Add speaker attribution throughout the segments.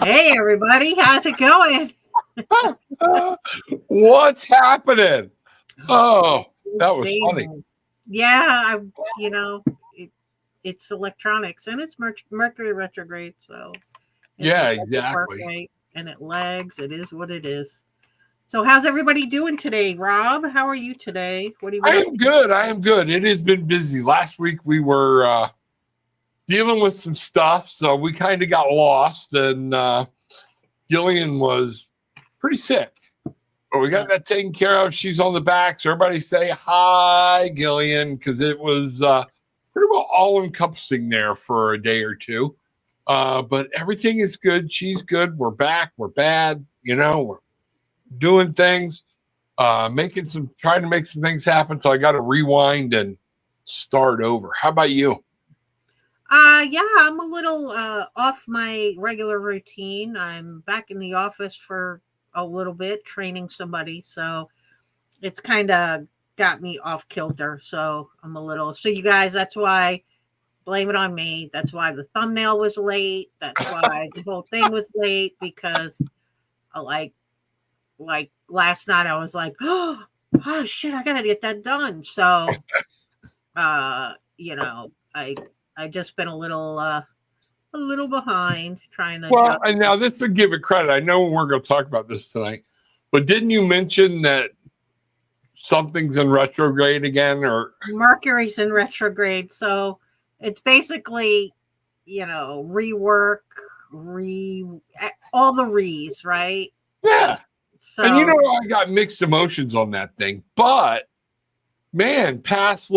Speaker 1: Hey everybody, how's it going?
Speaker 2: What's happening? Oh, that was funny.
Speaker 1: Same. Yeah, you know, it, it's electronics and it's Mercury retrograde, so it
Speaker 2: Yeah,
Speaker 1: looks like a
Speaker 2: exactly.
Speaker 1: birthday and it lags. It is what it is. So, how's everybody doing today? Rob, how are you today? What have you
Speaker 2: I
Speaker 1: been up
Speaker 2: am good. I am good. It has been busy. Last week we were dealing with some stuff, so we kind of got lost, and Gillian was pretty sick. But we got that taken care of. She's on the back. So everybody say hi, Gillian, because it was pretty well all encompassing there for a day or two. But everything is good. She's good. We're back. We're bad. We're doing things, trying to make some things happen. So I got to rewind and start over. How about you?
Speaker 1: Yeah, I'm a little off my regular routine. I'm back in the office for a little bit training somebody, so it's kind of got me off kilter. So I'm a little. So you guys, that's why blame it on me. That's why the thumbnail was late. That's why the whole thing was late because I like last night I was like, oh shit, I gotta get that done. So I just been a little behind trying to
Speaker 2: Well,
Speaker 1: adjust.
Speaker 2: and now this would give it credit. I know we're going to talk about this tonight, but didn't you mention that something's in retrograde again? Or
Speaker 1: Mercury's in retrograde, so it's basically rework, all the re's, right?
Speaker 2: yeah.
Speaker 1: So
Speaker 2: And I got mixed emotions on that thing, but man, past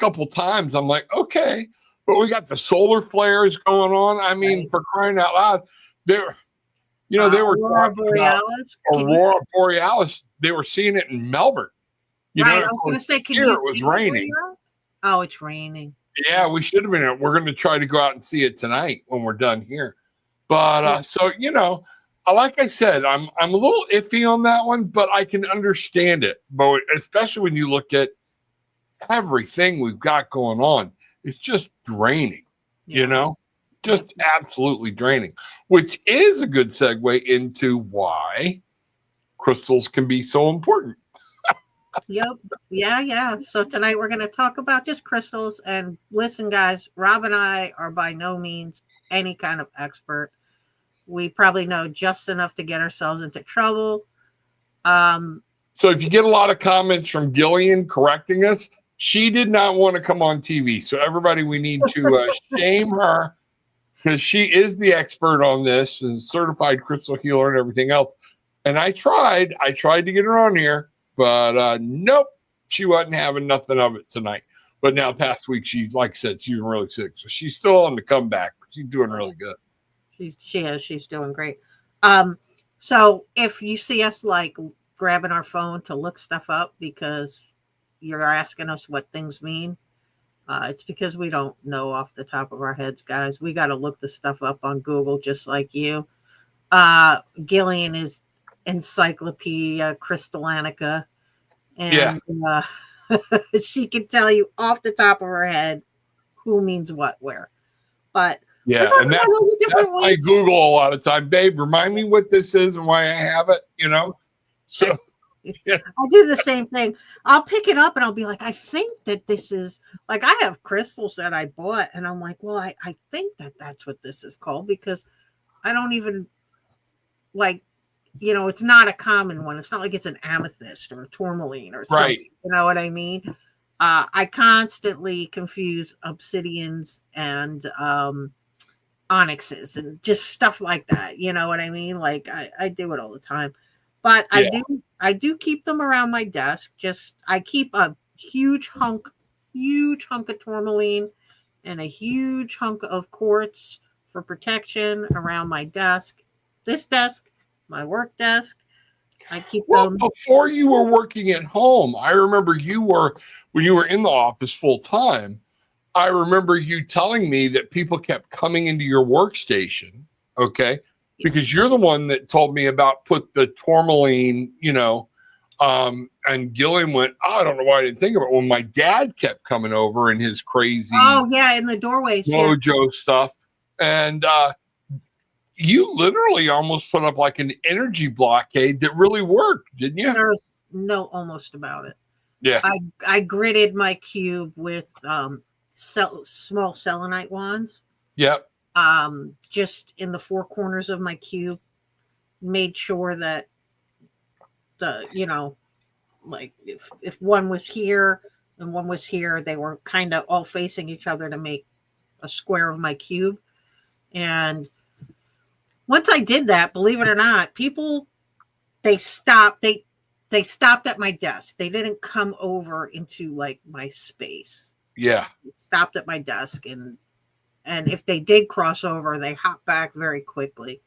Speaker 2: couple times, I'm like, okay, but we got the solar flares going on. I mean,
Speaker 1: right.
Speaker 2: for crying out loud, they were
Speaker 1: Aurora
Speaker 2: talking about
Speaker 1: Borealis.
Speaker 2: Aurora Borealis. They were seeing it in Melbourne.
Speaker 1: Right, I was going to say, can
Speaker 2: here
Speaker 1: you
Speaker 2: it was
Speaker 1: see it where
Speaker 2: raining.
Speaker 1: you are? Oh, it's raining.
Speaker 2: Yeah, we should have been. We're going to try to go out and see it tonight when we're done here. But like I said, I'm a little iffy on that one, but I can understand it. But especially when you look at everything we've got going on, it's just draining. Just absolutely draining. Which is a good segue into why crystals can be so important.
Speaker 1: Yep. Yeah. So tonight we're going to talk about just crystals. And listen, guys, Rob and I are by no means any kind of expert. We probably know just enough to get ourselves into trouble.
Speaker 2: So if you get a lot of comments from Gillian correcting us, she did not want to come on TV. So everybody, we need to shame her because she is the expert on this and certified crystal healer and everything else. And I tried to get her on here, but nope, she wasn't having nothing of it tonight. But now past week, like I said, she was really sick. So she's still on the comeback, but she's doing really good.
Speaker 1: She's doing great. So if you see us like grabbing our phone to look stuff up because you're asking us what things mean, it's because we don't know off the top of our heads, guys. We got to look the stuff up on Google just like you. Gillian is Encyclopedia Crystallinica, and she can tell you off the top of her head who means what where. But
Speaker 2: yeah, and that's I Google a lot of time, babe. Remind me what this is and why I have it. So
Speaker 1: yeah. I'll do the same thing. I'll pick it up and I'll be like, I think that this is like I have crystals that I bought, and I'm like, well, I think that that's what this is called because I don't even like. It's not a common one. It's not like it's an amethyst or a tourmaline or something.
Speaker 2: Right.
Speaker 1: You know what I mean? I constantly confuse obsidians and onyxes and just stuff like that. You know what I mean? Like I do it all the time. But yeah. I do keep them around my desk. I keep a huge hunk of tourmaline and a huge hunk of quartz for protection around my desk. This desk, my work desk. I keep them.
Speaker 2: Before you were working at home, I remember when you were in the office full time, I remember you telling me that people kept coming into your workstation, okay? Because you're the one that told me about put the tourmaline, and Gillian went, oh, I don't know why I didn't think of it. Well, my dad kept coming over in his crazy
Speaker 1: in the doorways
Speaker 2: mojo stuff. And you literally almost put up like an energy blockade that really worked, didn't you?
Speaker 1: There's no almost about it.
Speaker 2: Yeah.
Speaker 1: I gridded my cube with small selenite wands.
Speaker 2: Yep.
Speaker 1: Just in the four corners of my cube, made sure that like if one was here and one was here, they were kind of all facing each other to make a square of my cube. And once I did that, believe it or not, people, they stopped at my desk. They didn't come over into like my space.
Speaker 2: Yeah.
Speaker 1: They stopped at my desk, and if they did cross over, they hopped back very quickly.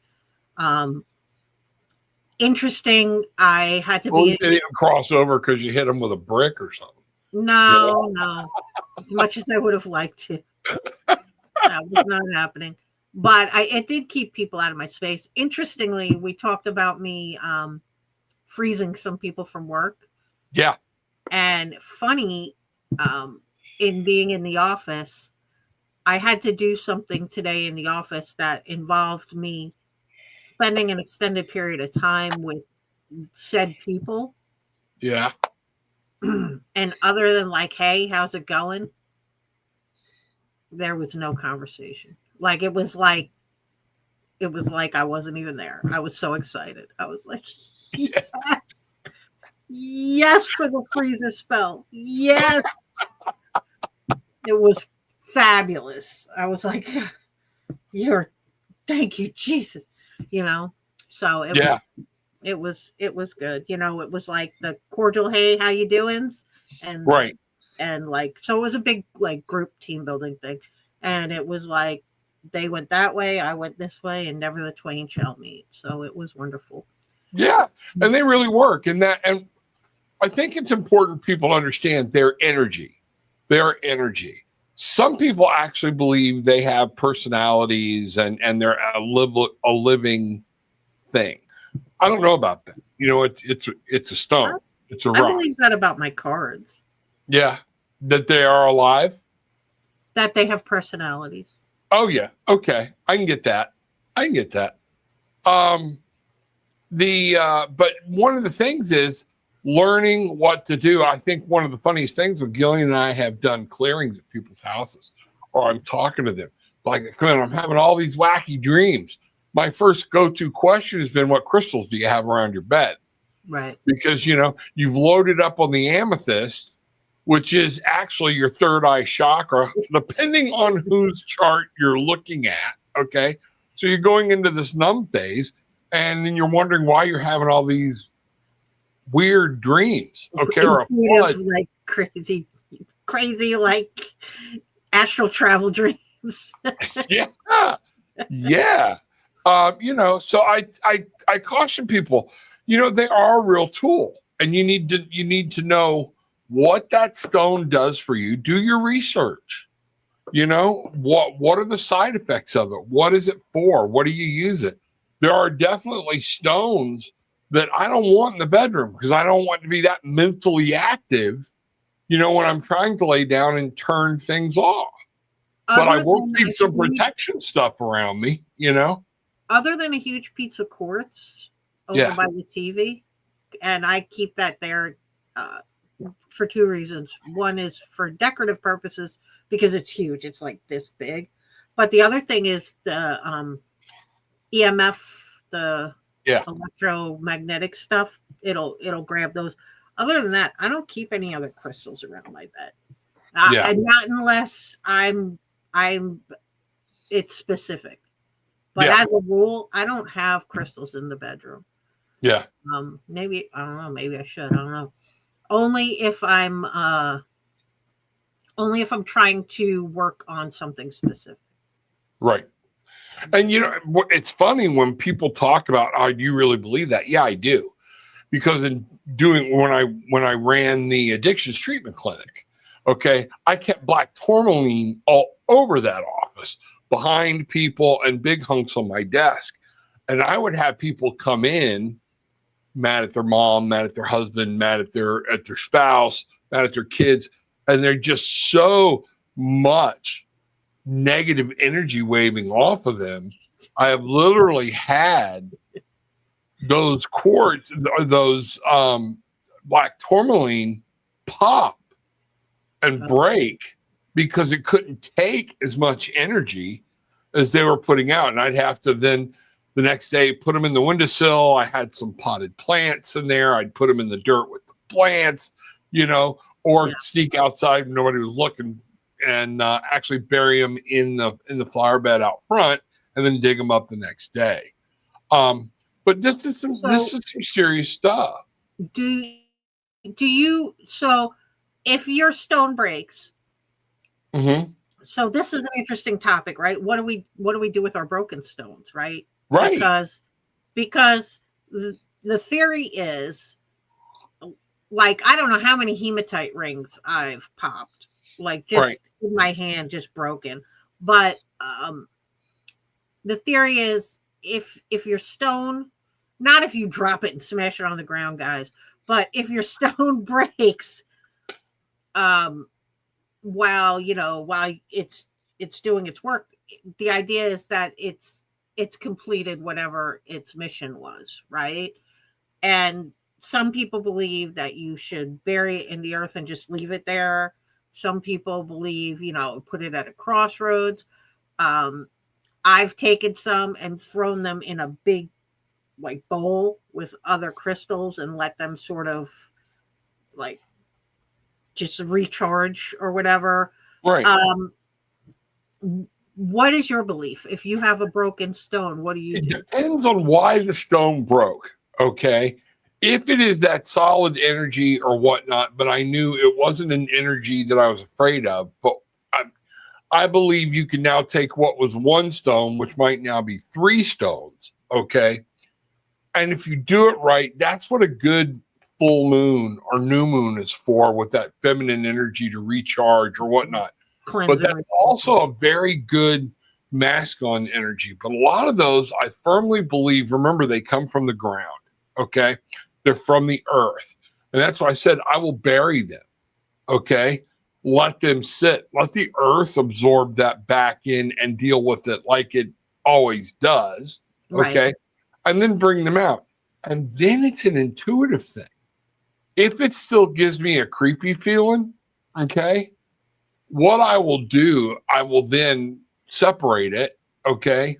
Speaker 1: Interesting. I had to be.
Speaker 2: They didn't cross over because you hit them with a brick or something.
Speaker 1: No. As much as I would have liked to, that was not happening. But it did keep people out of my space. Interestingly, we talked about me freezing some people from work.
Speaker 2: Yeah.
Speaker 1: And funny, in being in the office, I had to do something today in the office that involved me spending an extended period of time with said people.
Speaker 2: Yeah.
Speaker 1: And other than like, hey, how's it going? There was no conversation. Like it was like I wasn't even there. I was so excited. I was like, yes for the freezer spell. Yes. It was fabulous. I was like, thank you, Jesus. So it was good. It was like the cordial, hey, how you doings? And
Speaker 2: right.
Speaker 1: And like, so it was a big like group team building thing. And it was like, they went that way, I went this way, and never the twain shall meet. So it was wonderful.
Speaker 2: Yeah. And they really work. And I think it's important people understand their energy. Some people actually believe they have personalities and they're a living thing. I don't know about that. It's a stone. It's a rock.
Speaker 1: I believe that about my cards.
Speaker 2: Yeah. That they are alive.
Speaker 1: That they have personalities.
Speaker 2: Oh yeah. Okay. I can get that. But one of the things is learning what to do. I think one of the funniest things when Gillian and I have done clearings at people's houses, or I'm talking to them, like, I'm having all these wacky dreams. My first go-to question has been, what crystals do you have around your bed?
Speaker 1: Right.
Speaker 2: Because, you've loaded up on the amethyst, which is actually your third eye chakra, depending on whose chart you're looking at. Okay. So you're going into this numb phase, and then you're wondering why you're having all these weird dreams. Okay. Or
Speaker 1: like crazy, like astral travel dreams.
Speaker 2: Yeah. Yeah. So I caution people, they are a real tool, and you need to know what that stone does for you. Do your research. What are the side effects of it? What is it for? What do you use it? There are definitely stones that I don't want in the bedroom because I don't want to be that mentally active, when I'm trying to lay down and turn things off. But I will keep some protection stuff around me,
Speaker 1: Other than a huge piece of quartz over by the TV, and I keep that there for two reasons. One is for decorative purposes because it's huge. It's like this big. But the other thing is the EMF, the electromagnetic stuff. It'll grab those. Other than that, I don't keep any other crystals around my bed. And not unless it's specific. But as a rule, I don't have crystals in the bedroom.
Speaker 2: Yeah.
Speaker 1: Maybe I don't know. Maybe I should. I don't know. Only if I'm trying to work on something specific. Right.
Speaker 2: And it's funny when people talk about, oh, do you really believe that? Yeah, I do. Because when I ran the addictions treatment clinic, okay, I kept black tourmaline all over that office, behind people, and big hunks on my desk. And I would have people come in mad at their mom, mad at their husband, mad at their spouse, mad at their kids. And they're just so much negative energy waving off of them I have literally had those quartz, those black tourmaline pop and break because it couldn't take as much energy as they were putting out. And I'd have to then the next day put them in the windowsill. I had some potted plants in there. I'd put them in the dirt with the plants, or sneak outside when nobody was looking and actually bury them in the flower bed out front and then dig them up the next day. But this is some serious stuff.
Speaker 1: Do you, so if your stone breaks, so this is an interesting topic, right? What do we do with our broken stones, right?
Speaker 2: Right.
Speaker 1: Because the theory is, like, I don't know how many hematite rings I've popped, like just in my hand, just broken. But the theory is if your stone, not if you drop it and smash it on the ground, guys, but if your stone breaks, while it's doing its work, the idea is that it's completed whatever its mission was, right? And some people believe that you should bury it in the earth and just leave it there. Some people believe, put it at a crossroads. I've taken some and thrown them in a big bowl with other crystals and let them sort of just recharge or whatever.
Speaker 2: Right.
Speaker 1: What is your belief? If you have a broken stone, what do you do?
Speaker 2: It depends on why the stone broke. Okay. If it is that solid energy or whatnot, but I knew it wasn't an energy that I was afraid of, but I believe you can now take what was one stone, which might now be 3 stones. Okay. And if you do it right, that's what a good full moon or new moon is for, with that feminine energy to recharge or whatnot. But that's also a very good masculine energy. But a lot of those, I firmly believe, remember, they come from the ground. Okay. They're from the earth. And that's why I said I will bury them. Okay. Let them sit. Let the earth absorb that back in and deal with it like it always does. Okay. Right. And then bring them out. And then it's an intuitive thing. If it still gives me a creepy feeling, okay, what I will do, I will then separate it, okay?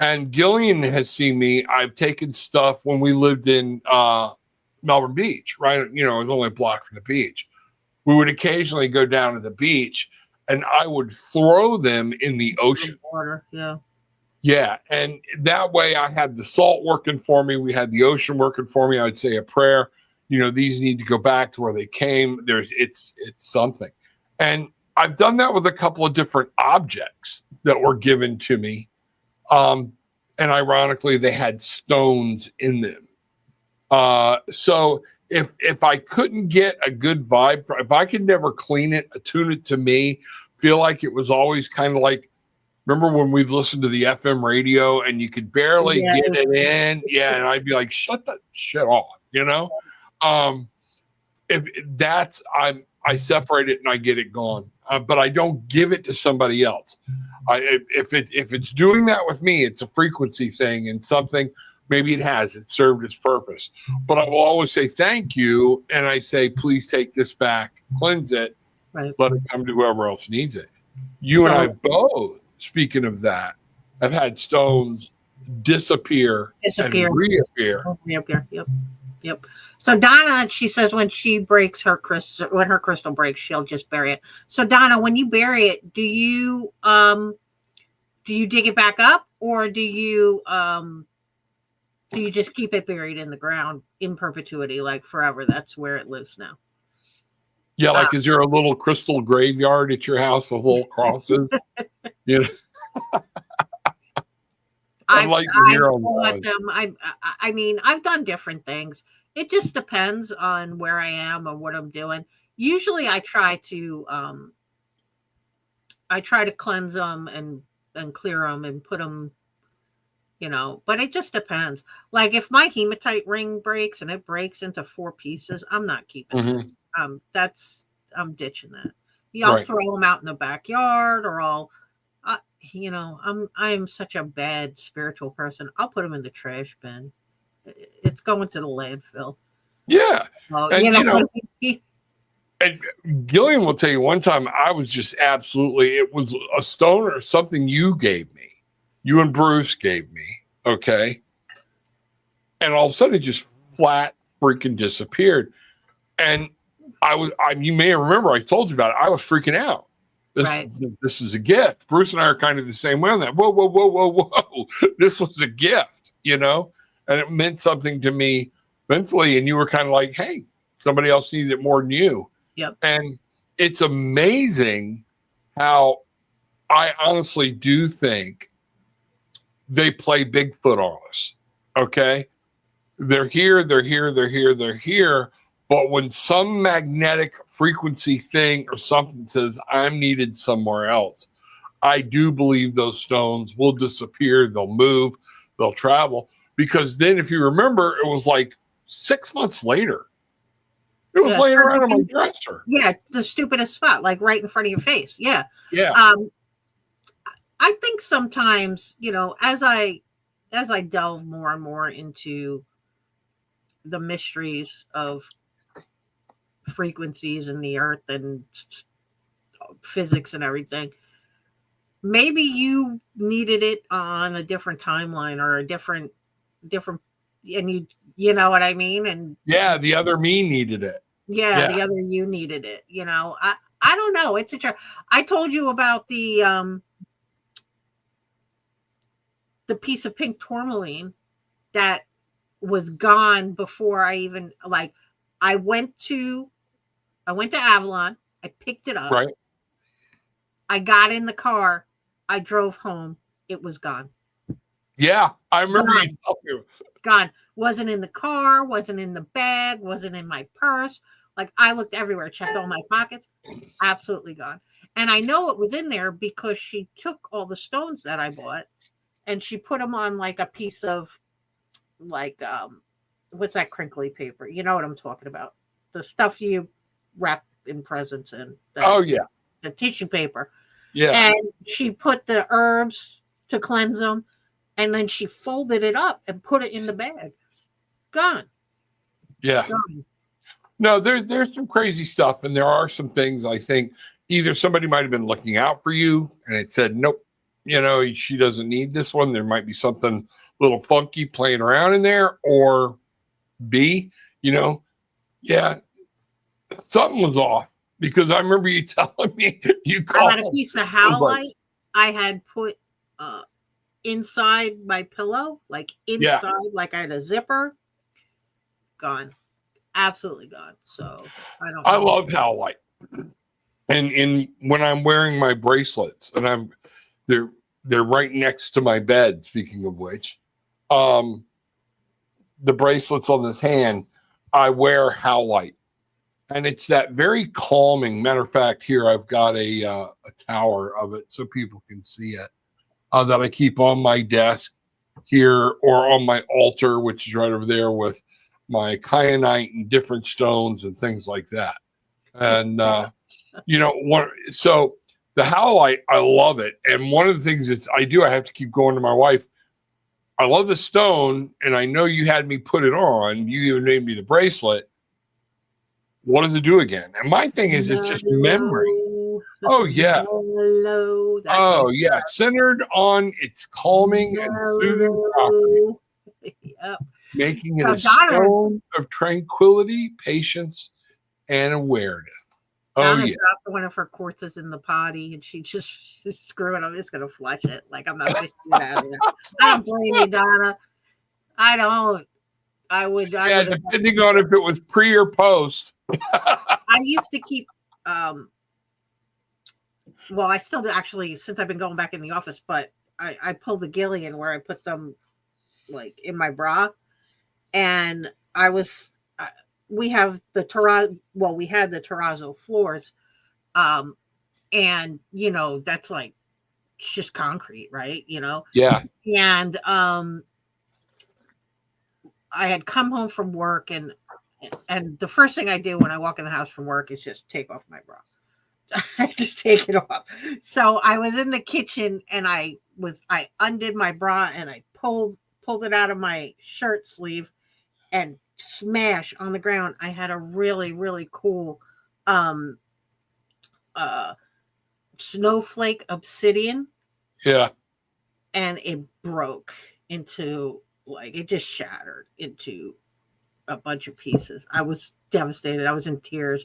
Speaker 2: And Gillian has seen me. I've taken stuff when we lived in Melbourne Beach, right? It was only a block from the beach. We would occasionally go down to the beach and I would throw them in the ocean.
Speaker 1: Water, yeah.
Speaker 2: Yeah, and that way I had the salt working for me. We had the ocean working for me. I'd say a prayer. These need to go back to where they came. It's something. And I've done that with a couple of different objects that were given to me. And ironically, they had stones in them. So if I couldn't get a good vibe, if I could never clean it, attune it to me, feel like it was always kind of like, remember when we'd listen to the FM radio and you could barely get it in? Yeah. And I'd be like, shut that shit off, If that's, I separate it and I get it gone, but I don't give it to somebody else. If it's doing that with me, it's a frequency thing and something, maybe it served its purpose, but I will always say thank you. And I say, please take this back, cleanse it, let it come to whoever else needs it. You and I both, speaking of that, have had stones disappear. And reappear.
Speaker 1: Yep. So Donna, she says when she breaks her crystal, when her crystal breaks, she'll just bury it. So Donna, when you bury it, do you dig it back up, or do you just keep it buried in the ground in perpetuity, like forever? That's where it lives now.
Speaker 2: Yeah, like is there a little crystal graveyard at your house with little crosses?
Speaker 1: I've them. I mean, I've done different things. It just depends on where I am or what I'm doing. Usually, I try to cleanse them and clear them and put them, But it just depends. Like if my hematite ring breaks and it breaks into 4 pieces, I'm not keeping it. I'm ditching that. I'll throw them out in the backyard, or I am such a bad spiritual person. I'll put them in the trash bin. It's going to the landfill.
Speaker 2: Yeah.
Speaker 1: Well,
Speaker 2: And, and Gillian will tell you one time I was just absolutely, it was a stone or something you gave me. You and Bruce gave me. Okay. And all of a sudden it just flat freaking disappeared. And you may remember I told you about it. I was freaking out.
Speaker 1: right.
Speaker 2: This is a gift. Bruce and I are kind of the same way on that. Whoa, whoa, whoa, whoa, whoa. This was a gift, and it meant something to me mentally. And you were kind of like, hey, somebody else needed it more than you.
Speaker 1: Yep.
Speaker 2: And it's amazing how I honestly do think they play Bigfoot on us. Okay. They're here, they're here, they're here, they're here. But when some magnetic frequency thing or something says, I'm needed somewhere else, I do believe those stones will disappear. They'll move, they'll travel. Because then, if you remember, it was like 6 months later. It was laying around on my dresser.
Speaker 1: Yeah, the stupidest spot, like right in front of your face. Yeah.
Speaker 2: Yeah.
Speaker 1: I think sometimes, as I delve more and more into the mysteries of frequencies in the earth and physics and everything, maybe you needed it on a different timeline or a different, and you know what I mean? And
Speaker 2: yeah, the other me needed it.
Speaker 1: Yeah, the other you needed it. I don't know. It's I told you about the piece of pink tourmaline that was gone before I even I went to Avalon, I picked it up.
Speaker 2: Right.
Speaker 1: I got in the car, I drove home, it was gone.
Speaker 2: Yeah, I remember you.
Speaker 1: Gone. Wasn't in the car, wasn't in the bag, wasn't in my purse. Like I looked everywhere, checked all my pockets, absolutely gone. And I know it was in there because she took all the stones that I bought and she put them on like a piece of what's that crinkly paper? You know what I'm talking about. The stuff you wrap in presents in. The tissue paper.
Speaker 2: Yeah.
Speaker 1: And she put the herbs to cleanse them. And then she folded it up and put it in the bag. Gone.
Speaker 2: Yeah.
Speaker 1: Gone.
Speaker 2: No, there's some crazy stuff. And there are some things I think either somebody might have been looking out for you and it said, nope, she doesn't need this one. There might be something a little funky playing around in there. Or B, yeah, something was off. Because I remember you telling me you called.
Speaker 1: I had a piece of howlite I had put inside my pillow, like inside, like I had a zipper. Gone. Absolutely gone. So I don't know.
Speaker 2: I love howlite. And when I'm wearing my bracelets and they're right next to my bed, speaking of which, the bracelets on this hand, I wear howlite. And it's that very calming. Matter of fact, here I've got a tower of it so people can see it that I keep on my desk here or on my altar, which is right over there with my kyanite and different stones and things like that. And, so the howlite, I love it. And one of the things I have to keep going to my wife. I love the stone. And I know you had me put it on. You even made me the bracelet. What does it do again? And my thing is, it's just memory. Oh, yeah. Oh, yeah. Centered on its calming and soothing property.
Speaker 1: Yep.
Speaker 2: Making it a stone of tranquility, patience, and awareness.
Speaker 1: Donna dropped one of her quartzes in the potty and she just screw it. I'm just going to flush it. Like, I'm not going to get out of there. I don't blame you, Donna. I don't. I would.
Speaker 2: Yeah, depending on if it was pre or post.
Speaker 1: I used to keep, well, I still do actually, since I've been going back in the office, but I pulled the Gillian where I put them like in my bra. And we have the terrazzo, we had the terrazzo floors. And, that's like, it's just concrete, right?
Speaker 2: Yeah.
Speaker 1: And I had come home from work and the first thing I do when I walk in the house from work is just take off my bra. I just take it off. So I was in the kitchen and I undid my bra and I pulled it out of my shirt sleeve and smash on the ground. I had a really, really cool um uh snowflake obsidian,
Speaker 2: Yeah.
Speaker 1: and it broke into, like, it just shattered into a bunch of pieces. I was devastated. I was in tears.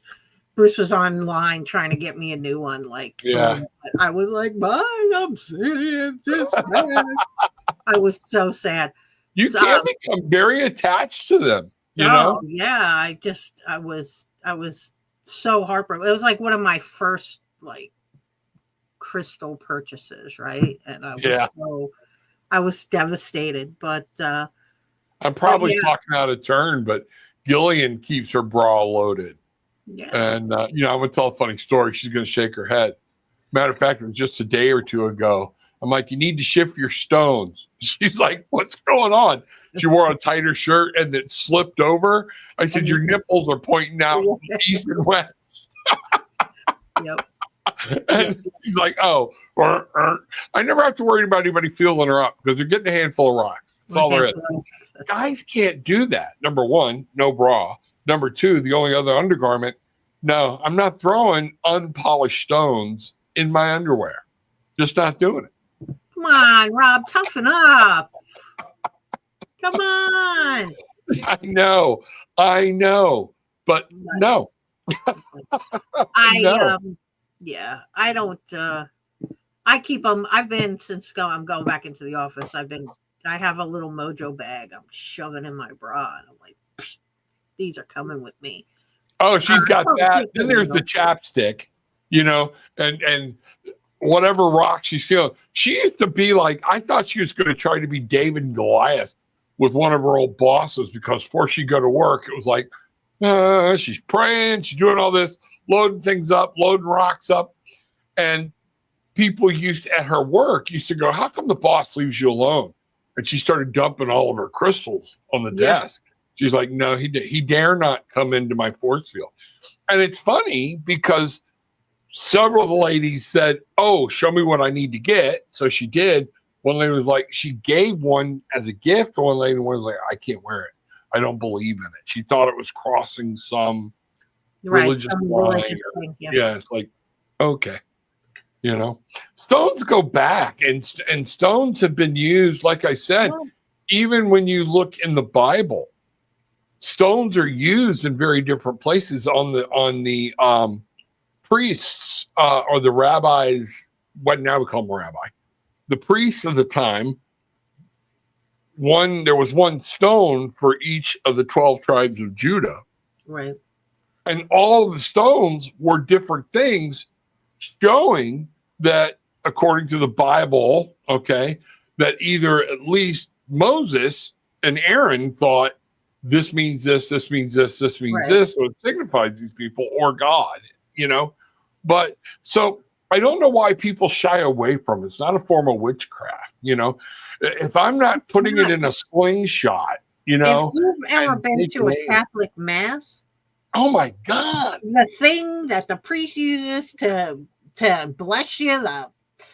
Speaker 1: Bruce was online trying to get me a new one. Like,
Speaker 2: Yeah.
Speaker 1: I was like, my obsidian just smashed. I was so sad.
Speaker 2: You
Speaker 1: So,
Speaker 2: can become very attached to them, you know?
Speaker 1: yeah, I was so heartbroken. It was like one of my first, like, crystal purchases, right? And I was devastated, but
Speaker 2: I'm probably
Speaker 1: yeah.
Speaker 2: talking out of turn, but Gillian keeps her bra loaded.
Speaker 1: Yeah.
Speaker 2: And, you know, I'm going to tell a funny story. She's going to shake her head. Matter of fact, it was just a day or two ago. I'm like, you need to shift your stones. She's like, what's going on? She wore a tighter shirt and it slipped over. I said, your nipples are pointing out east and west.
Speaker 1: Yep.
Speaker 2: And she's like, oh, I never have to worry about anybody feeling her up because they're getting a handful of rocks. That's all there is. Guys can't do that. Number one, no bra. Number two, the only other undergarment. No, I'm not throwing unpolished stones in my underwear. Just not doing it.
Speaker 1: Come on, Rob, toughen up. Come on.
Speaker 2: I know, but no.
Speaker 1: Yeah, I don't. I keep them. I'm going back into the office. I have a little Mojo bag. I'm shoving in my bra, and I'm like, these are coming with me.
Speaker 2: Oh, she's got that. Then there's the chapstick, you know, and whatever rock she's feeling. She used to be like, I thought she was going to try to be David and Goliath with one of her old bosses, because before she'd go to work, it was like, she's praying, she's doing all this, loading things up, loading rocks up. And people at her work used to go, how come the boss leaves you alone? And she started dumping all of her crystals on the desk. She's like, no, he dare not come into my force field. And it's funny because several of the ladies said, oh, show me what I need to get. So she did. One lady was like, she gave one as a gift. One lady was like, I can't wear it. I don't believe in it. She thought it was crossing some religious line. Yeah, it's like, okay. You know, stones go back, and stones have been used, like I said, even when you look in the Bible, stones are used in very different places on the priests or the rabbis. What now we call them rabbi. The priests of the time, there was one stone for each of the 12 tribes of Judah.
Speaker 1: Right.
Speaker 2: And all of the stones were different things, showing that, according to the Bible, okay, that either at least Moses and Aaron thought this means this, this means this, this means this, so it signifies these people or God, you know. But so I don't know why people shy away from it. It's not a form of witchcraft, you know. If I'm not putting it in a slingshot, you know.
Speaker 1: If you've ever been to a Catholic mass,
Speaker 2: oh my God,
Speaker 1: the thing that the priest uses to bless you,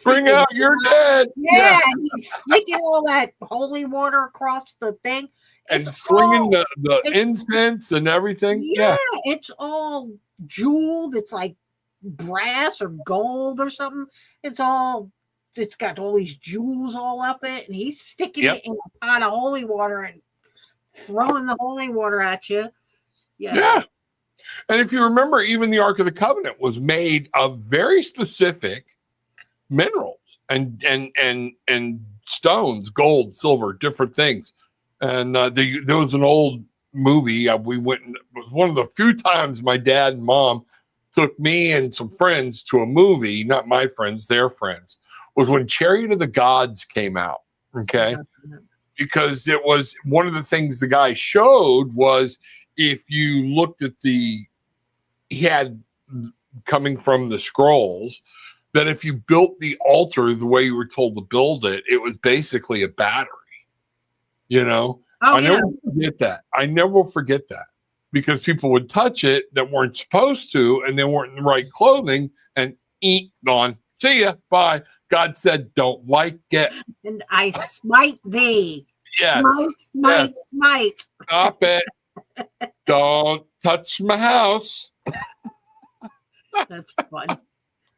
Speaker 2: bring out your dead.
Speaker 1: Yeah, and he's flicking all that holy water across the thing.
Speaker 2: And slinging the incense and everything. Yeah,
Speaker 1: it's all jeweled. It's like brass or gold or something. It's got all these jewels all up it, and he's sticking it in a pot of holy water and throwing the holy water at you.
Speaker 2: Yeah. And if you remember, even the Ark of the Covenant was made of very specific minerals and stones, gold, silver, different things. And there was an old movie we went. It was one of the few times my dad and mom took me and some friends to a movie. Not my friends, their friends. Was when Chariot of the Gods came out. Okay, because it was one of the things the guy showed was, if you looked at he had coming from the scrolls, that if you built the altar the way you were told to build it, it was basically a battery. You know, I never forget that. because people would touch it that weren't supposed to, and they weren't in the right clothing, and eat gone. See ya. Bye. God said, don't like it.
Speaker 1: And I smite thee.
Speaker 2: Yes.
Speaker 1: Smite.
Speaker 2: Stop it. Don't touch my house.
Speaker 1: That's fun.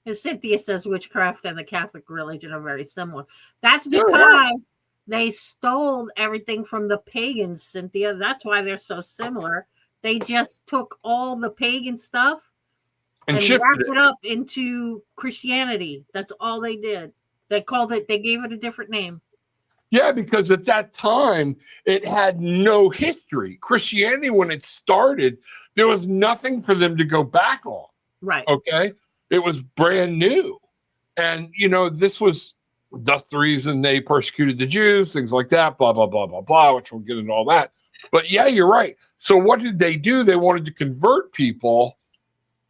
Speaker 1: And Cynthia says witchcraft and the Catholic religion are very similar. That's because they stole everything from the pagans, Cynthia. That's why they're so similar. They just took all the pagan stuff and wrapped it up into Christianity. That's all they did. They gave it a different name.
Speaker 2: Yeah, because at that time, it had no history. Christianity, when it started, there was nothing for them to go back on.
Speaker 1: Right.
Speaker 2: Okay. It was brand new. And, this was that's the reason they persecuted the Jews, things like that, blah, blah, blah, blah, blah, which we'll get into all that. But yeah, you're right. So what did they do? They wanted to convert people,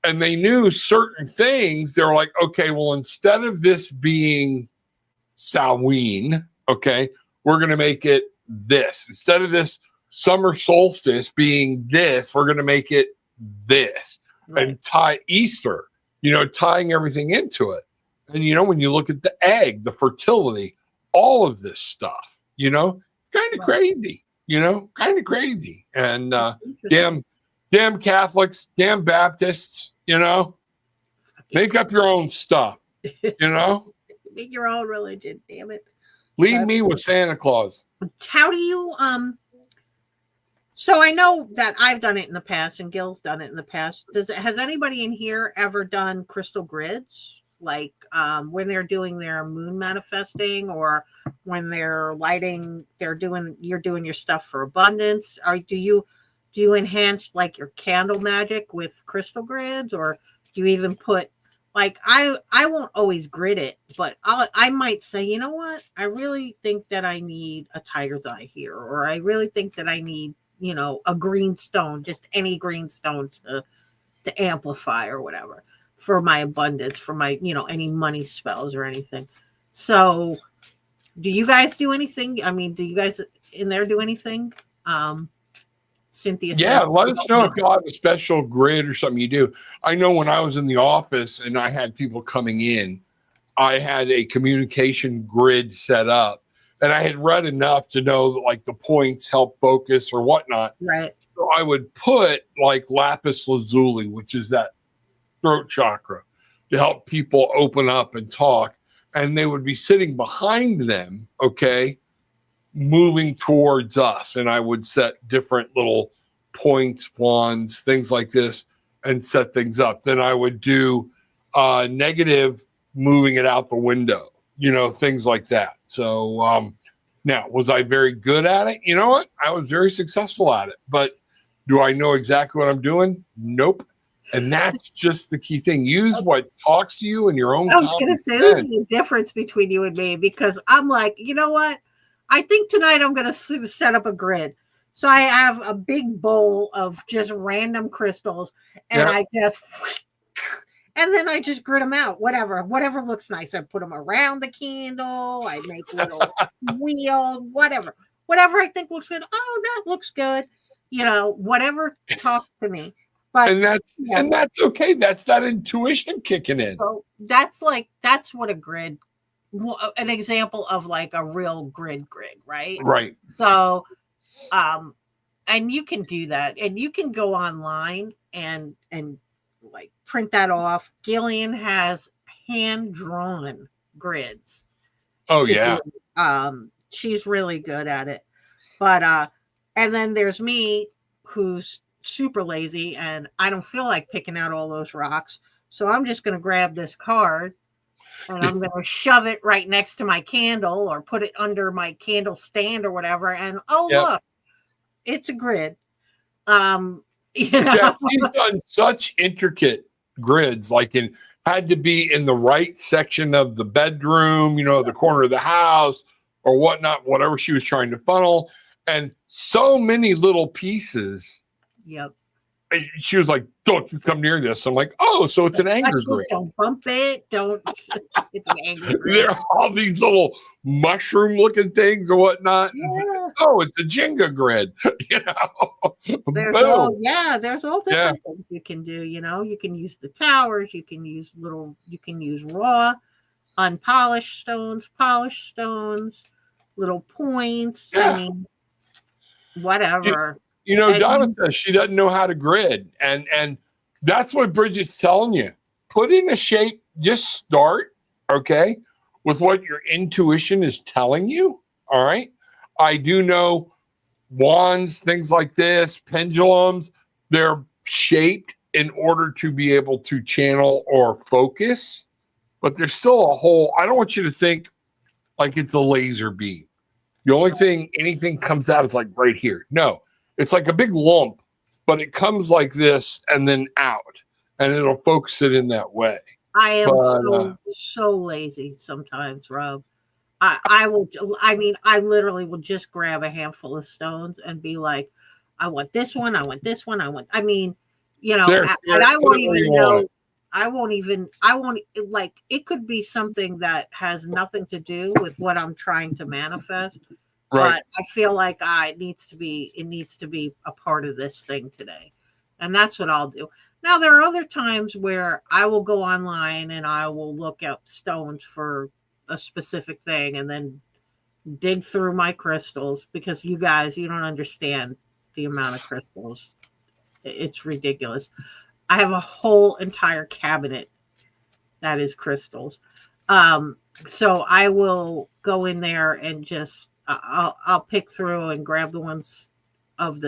Speaker 2: and they knew certain things. They were like, okay, well, instead of this being Samhain, okay, we're going to make it this. Instead of this summer solstice being this, we're going to make it this. Right. And tie Easter, tying everything into it. And, when you look at the egg, the fertility, all of this stuff, it's kind of crazy, kind of crazy. And damn Catholics, damn Baptists, make up your own stuff,
Speaker 1: Make your own religion, damn it.
Speaker 2: Leave me with Santa Claus.
Speaker 1: How do you, so I know that I've done it in the past and Gil's done it in the past. Has anybody in here ever done crystal grids? Like when they're doing their moon manifesting, or when they're lighting, you're doing your stuff for abundance. Do you enhance like your candle magic with crystal grids, or do you even put like I won't always grid it, but I might say, you know what, I really think that I need a tiger's eye here, or I really think that I need a green stone, just any green stone to amplify or whatever for my abundance, for my, any money spells or anything. So do you guys do anything? I mean, do you guys in there do anything? Cynthia
Speaker 2: Yeah,
Speaker 1: says,
Speaker 2: let us know if you have a special grid or something you do. I know when I was in the office and I had people coming in, I had a communication grid set up, and I had read enough to know that like the points help focus or whatnot.
Speaker 1: Right.
Speaker 2: So I would put like lapis lazuli, which is that throat chakra, to help people open up and talk. And they would be sitting behind them, okay, moving towards us. And I would set different little points, wands, things like this, and set things up. Then I would do negative, moving it out the window, things like that. So now, was I very good at it? You know what? I was very successful at it. But do I know exactly what I'm doing? Nope. And that's just the key thing. Use what talks to you in your own.
Speaker 1: I was going to say, this is the difference between you and me, because I'm like, you know what? I think tonight I'm going to set up a grid. So I have a big bowl of just random crystals, and I just grid them out. Whatever looks nice. I put them around the candle. I make little wheels, whatever I think looks good. Oh, that looks good. Whatever talks to me. But
Speaker 2: and that's okay. That's that intuition kicking in.
Speaker 1: So that's what a grid, an example of like a real grid, right?
Speaker 2: Right.
Speaker 1: So, and you can do that, and you can go online and like print that off. Gillian has hand-drawn grids.
Speaker 2: Oh yeah.
Speaker 1: She's really good at it. But and then there's me, who's super lazy, and I don't feel like picking out all those rocks. So I'm just going to grab this card, and I'm going to shove it right next to my candle, or put it under my candle stand or whatever. And look, it's a grid. Yeah,
Speaker 2: she's done such intricate grids, like had to be in the right section of the bedroom, the corner of the house or whatnot, whatever she was trying to funnel. And so many little pieces.
Speaker 1: Yep.
Speaker 2: She was like, don't you come near this. I'm like, oh, so it's an anger grid.
Speaker 1: Don't bump it. It's an anger grid.
Speaker 2: There are all these little mushroom looking things or whatnot.
Speaker 1: Yeah.
Speaker 2: Oh, it's a Jenga grid.
Speaker 1: There's
Speaker 2: Boom.
Speaker 1: all there's all different things you can do. You can use the towers, you can use raw, unpolished stones, polished stones, little points.
Speaker 2: Yeah.
Speaker 1: I mean, whatever.
Speaker 2: Donna says she doesn't know how to grid, and that's what Bridget's telling you. Put in a shape, just start, okay, with what your intuition is telling you. All right. I do know wands, things like this, pendulums, they're shaped in order to be able to channel or focus, but there's still a whole, I don't want you to think like it's a laser beam. The only thing anything comes out is like right here. No, it's like a big lump, but it comes like this and then out, and it'll focus it in that way.
Speaker 1: I am so lazy sometimes, Rob. I literally will just grab a handful of stones and be like, I want this one, I want this one, I won't even know. I won't, like, it could be something that has nothing to do with what I'm trying to manifest. Right. But I feel like it needs to be a part of this thing today. And that's what I'll do. Now, there are other times where I will go online and I will look up stones for a specific thing and then dig through my crystals, because you guys, you don't understand the amount of crystals. It's ridiculous. I have a whole entire cabinet that is crystals. So I will go in there and just I'll pick through and grab the ones of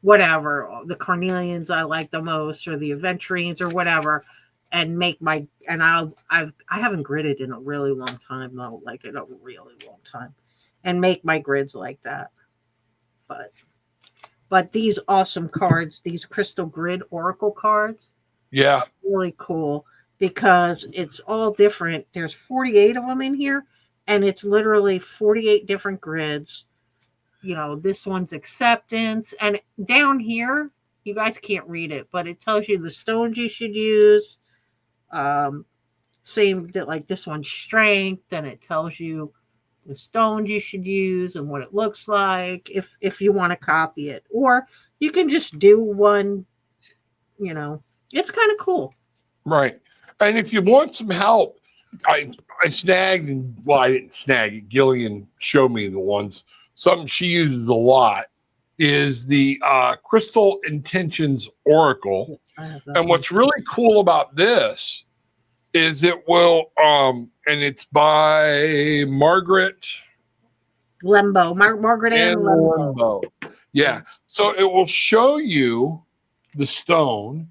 Speaker 1: whatever, the carnelians I like the most, or the aventurines or whatever, and make my, and I haven't gridded in a really long time though, like in a really long time, and make my grids like that. But these awesome cards, these crystal grid oracle cards, are really cool because it's all different. There's 48 of them in here, and it's literally 48 different grids. This one's acceptance, and down here, you guys can't read it, but it tells you the stones you should use. Same that, like, this one's strength, and it tells you the stones you should use and what it looks like if you want to copy it, or you can just do one. It's kind of cool,
Speaker 2: right? And if you want some help, I snagged, and I didn't snag it, Gillian showed me the ones. Something she uses a lot is the Crystal Intentions Oracle. And what's really cool about this is it will, and it's by Margaret
Speaker 1: Lembo, Margaret Ann Lembo.
Speaker 2: Yeah. So it will show you the stone,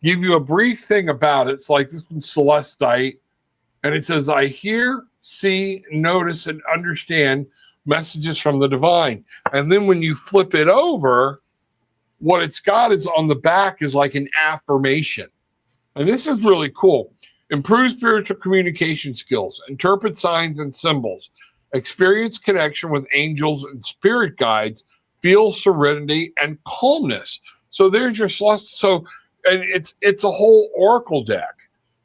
Speaker 2: give you a brief thing about it. It's like, this one's celestite, and it says, I hear, see, notice, and understand messages from the divine. And then when you flip it over, what it's got is on the back is like an affirmation. And this is really cool. Improve spiritual communication skills, interpret signs and symbols, experience connection with angels and spirit guides, feel serenity and calmness. So there's your celestial. So, and it's a whole oracle deck.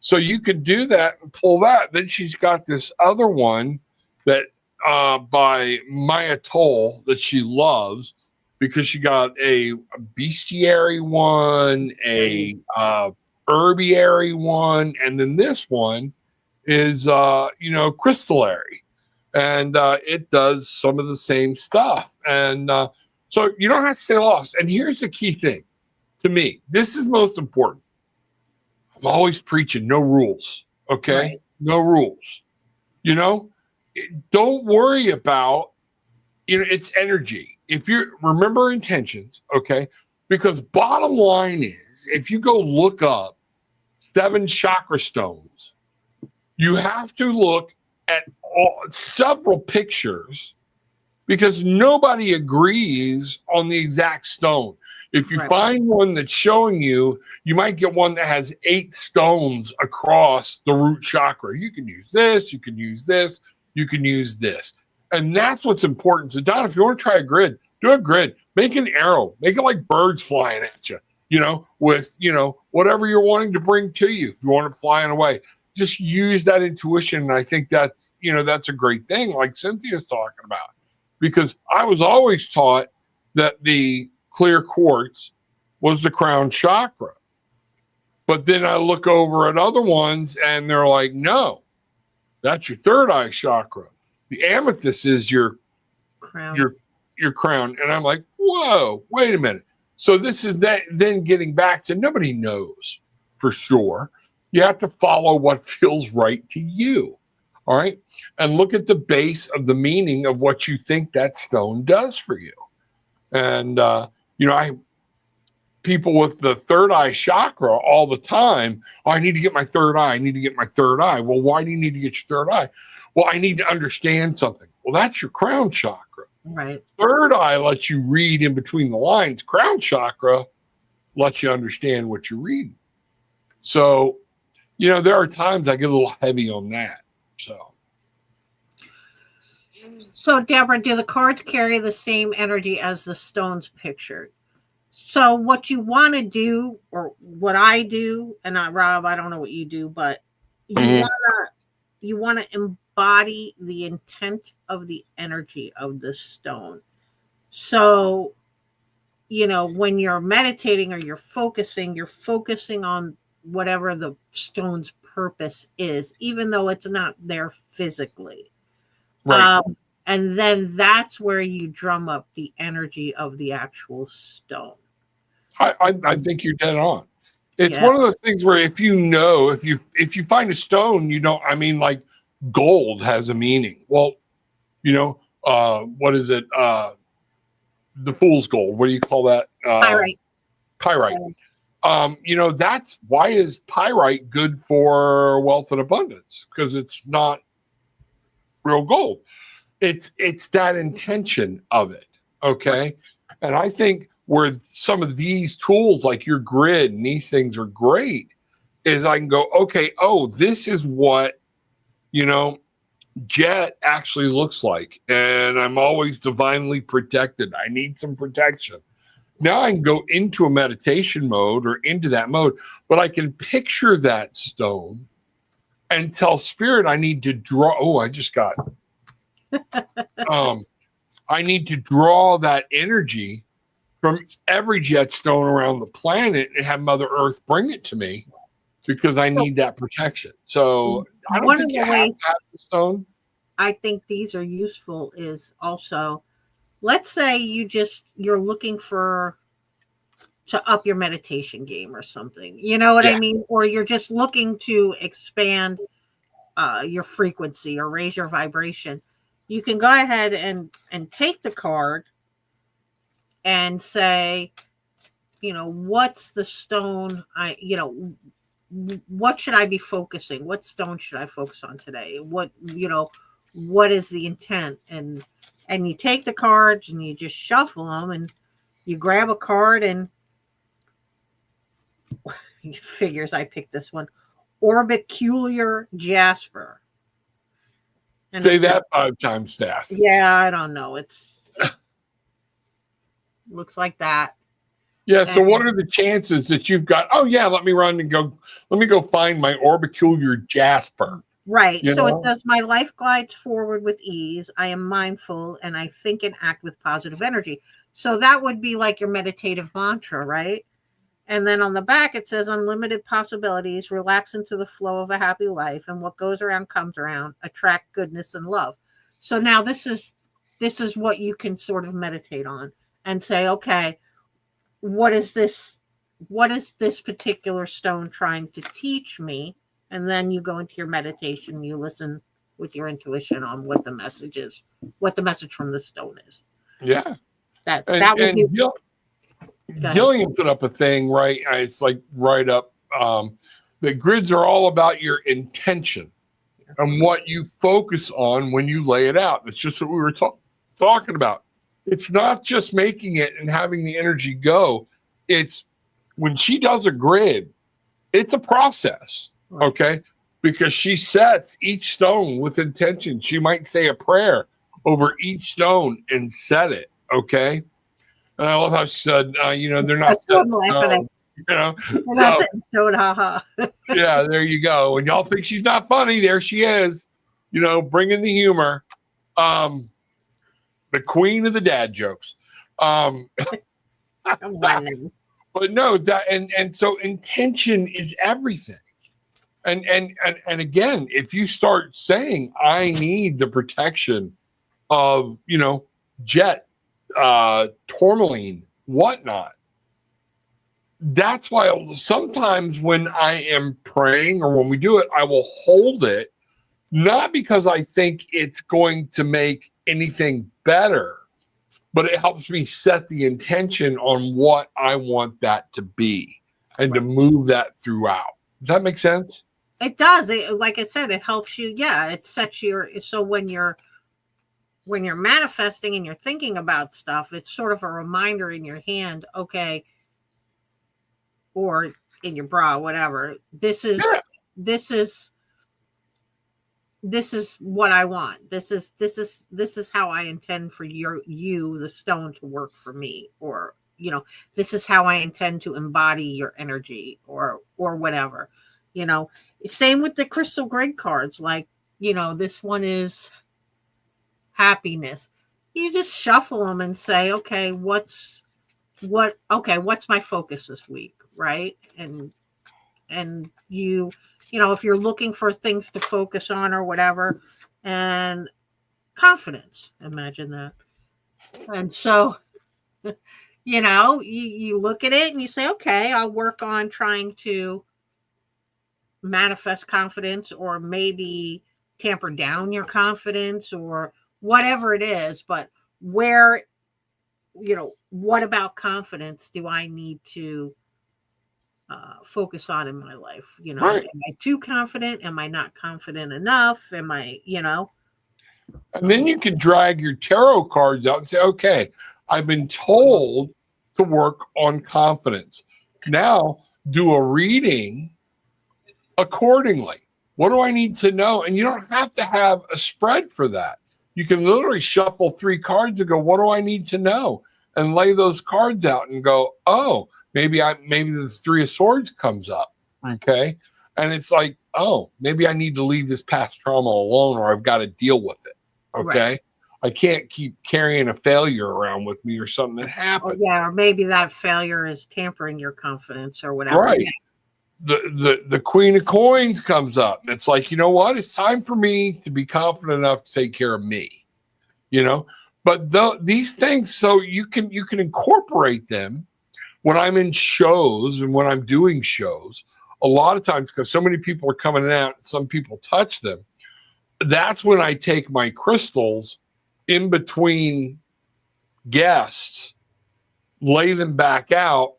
Speaker 2: So you can do that and pull that. Then she's got this other one that by Maya Toll that she loves, because she got a bestiary one, a herbiary one, and then this one is crystallary, and it does some of the same stuff. And so you don't have to stay lost. And here's the key thing to me, this is most important. I'm always preaching no rules. Okay. Right. No rules. Don't worry about, it's energy. If you remember intentions, okay? Because bottom line is, if you go look up 7 chakra stones, you have to look at several pictures, because nobody agrees on the exact stone. If you find one that's showing you, you might get one that has 8 stones across the root chakra. You can use this, you can use this, you can use this. And that's what's important. So, Don, if you want to try a grid, do a grid. Make an arrow. Make it like birds flying at you, with, whatever you're wanting to bring to you. If you want it flying away, just use that intuition. And I think that's, that's a great thing, like Cynthia's talking about. because I was always taught that the clear quartz was the crown chakra. But then I look over at other ones and they're like, no, that's your third eye chakra. The amethyst is your
Speaker 1: Crown.
Speaker 2: your crown. And I'm like, whoa, wait a minute. So this is that then getting back to nobody knows for sure. You have to follow what feels right to you. All right. And look at the base of the meaning of what you think that stone does for you. And people with the third eye chakra all the time, oh, I need to get my third eye. I need to get my third eye. Well, why do you need to get your third eye? Well, I need to understand something. Well, that's your crown chakra.
Speaker 1: Right.
Speaker 2: Third eye lets you read in between the lines. Crown chakra lets you understand what you're reading. So, there are times I get a little heavy on that.
Speaker 1: So, Deborah, do the cards carry the same energy as the stones pictured? So what you want to do, or what I do, and Rob, I don't know what you do, but you want to embody the intent of the energy of the stone. So, when you're meditating or you're focusing on whatever the stone's purpose is, even though it's not there physically.
Speaker 2: Right.
Speaker 1: And then that's where you drum up the energy of the actual stone.
Speaker 2: I think you're dead on. It's one of those things where if you find a stone, like gold has a meaning. Well, what is it? The fool's gold. What do you call that?
Speaker 1: Pyrite.
Speaker 2: Pyrite. That's why is pyrite good for wealth and abundance? Because it's not real gold. It's that intention of it. Okay. And I think where some of these tools like your grid and these things are great is I can go, okay, this is what, Jet actually looks like. And I'm always divinely protected. I need some protection. Now I can go into a meditation mode or into that mode, but I can picture that stone and tell spirit I need to draw. Oh, I just got, I need to draw that energy from every jet stone around the planet and have Mother Earth bring it to me because I need that protection. So I don't think you have to have the stone.
Speaker 1: I think these are useful is also, let's say you're looking to up your meditation game or something. You know what I mean? Or you're just looking to expand your frequency or raise your vibration. You can go ahead and take the card and say, what's the stone what should I be focusing? What stone should I focus on today? What is the intent? And you take the cards and you just shuffle them and you grab a card and figures I picked this one, Orbicular Jasper. And
Speaker 2: say that 5 times fast.
Speaker 1: Yeah, I don't know. It's looks like that.
Speaker 2: Yeah. So what are the chances that you've got? Oh yeah, let me go find my orbicular jasper.
Speaker 1: Right. So it says my life glides forward with ease. I am mindful and I think and act with positive energy. So that would be like your meditative mantra, right? And then on the back it says unlimited possibilities, relax into the flow of a happy life, and what goes around comes around, attract goodness and love. So now this is what you can sort of meditate on and say, okay, what is this particular stone trying to teach me? And then you go into your meditation, you listen with your intuition on what the message is, what the message from the stone is.
Speaker 2: Yeah.
Speaker 1: That would be
Speaker 2: Gillian put up a thing, right? It's like right up. The grids are all about your intention and what you focus on when you lay it out. It's just what we were talking about. It's not just making it and having the energy go. It's when she does a grid, it's a process, okay? Because she sets each stone with intention. She might say a prayer over each stone and set it, okay? And I love how she said, they're not set stone,
Speaker 1: They're not set in stone, haha.
Speaker 2: Yeah, there you go. And y'all think she's not funny. There she is, bringing the humor. the queen of the dad jokes.
Speaker 1: Come on now.
Speaker 2: But no, that and so intention is everything. And again, if you start saying I need the protection of, jet, tourmaline, whatnot, that's why sometimes when I am praying or when we do it, I will hold it, not because I think it's going to make anything better, but it helps me set the intention on what I want that to be and to move that throughout. Does that make sense?
Speaker 1: It does. Like I said, it helps you. Yeah, it sets so when you're manifesting and you're thinking about stuff, it's sort of a reminder in your hand, okay, or in your bra, whatever. This is what I want. This is how I intend for you, the stone, to work for me, or this is how I intend to embody your energy, or whatever. Same with the crystal grid cards. Like, this one is happiness. You just shuffle them and say, okay, what's my focus this week, right? And if you're looking for things to focus on or whatever, and confidence, imagine that. And so, you look at it and you say, okay, I'll work on trying to manifest confidence, or maybe tamper down your confidence, or whatever it is. But what about confidence do I need to focus on in my life?
Speaker 2: Right.
Speaker 1: Am I too confident? Am I not confident enough? Am I,
Speaker 2: And then you can drag your tarot cards out and say, okay, I've been told to work on confidence. Now do a reading accordingly. What do I need to know? And you don't have to have a spread for that. You can literally shuffle 3 cards and go, what do I need to know? And lay those cards out and go, oh, maybe the 3 of Swords comes up. Okay. And it's like, oh, maybe I need to leave this past trauma alone, or I've got to deal with it. Okay. Right. I can't keep carrying a failure around with me, or something that happened.
Speaker 1: Oh, yeah. Or maybe that failure is tampering your confidence or whatever.
Speaker 2: Right.
Speaker 1: Yeah.
Speaker 2: The Queen of Coins comes up, and it's like, you know what? It's time for me to be confident enough to take care of me, But these things, so you can incorporate them when I'm in shows and when I'm doing shows. A lot of times, because so many people are coming out, some people touch them. That's when I take my crystals in between guests, lay them back out,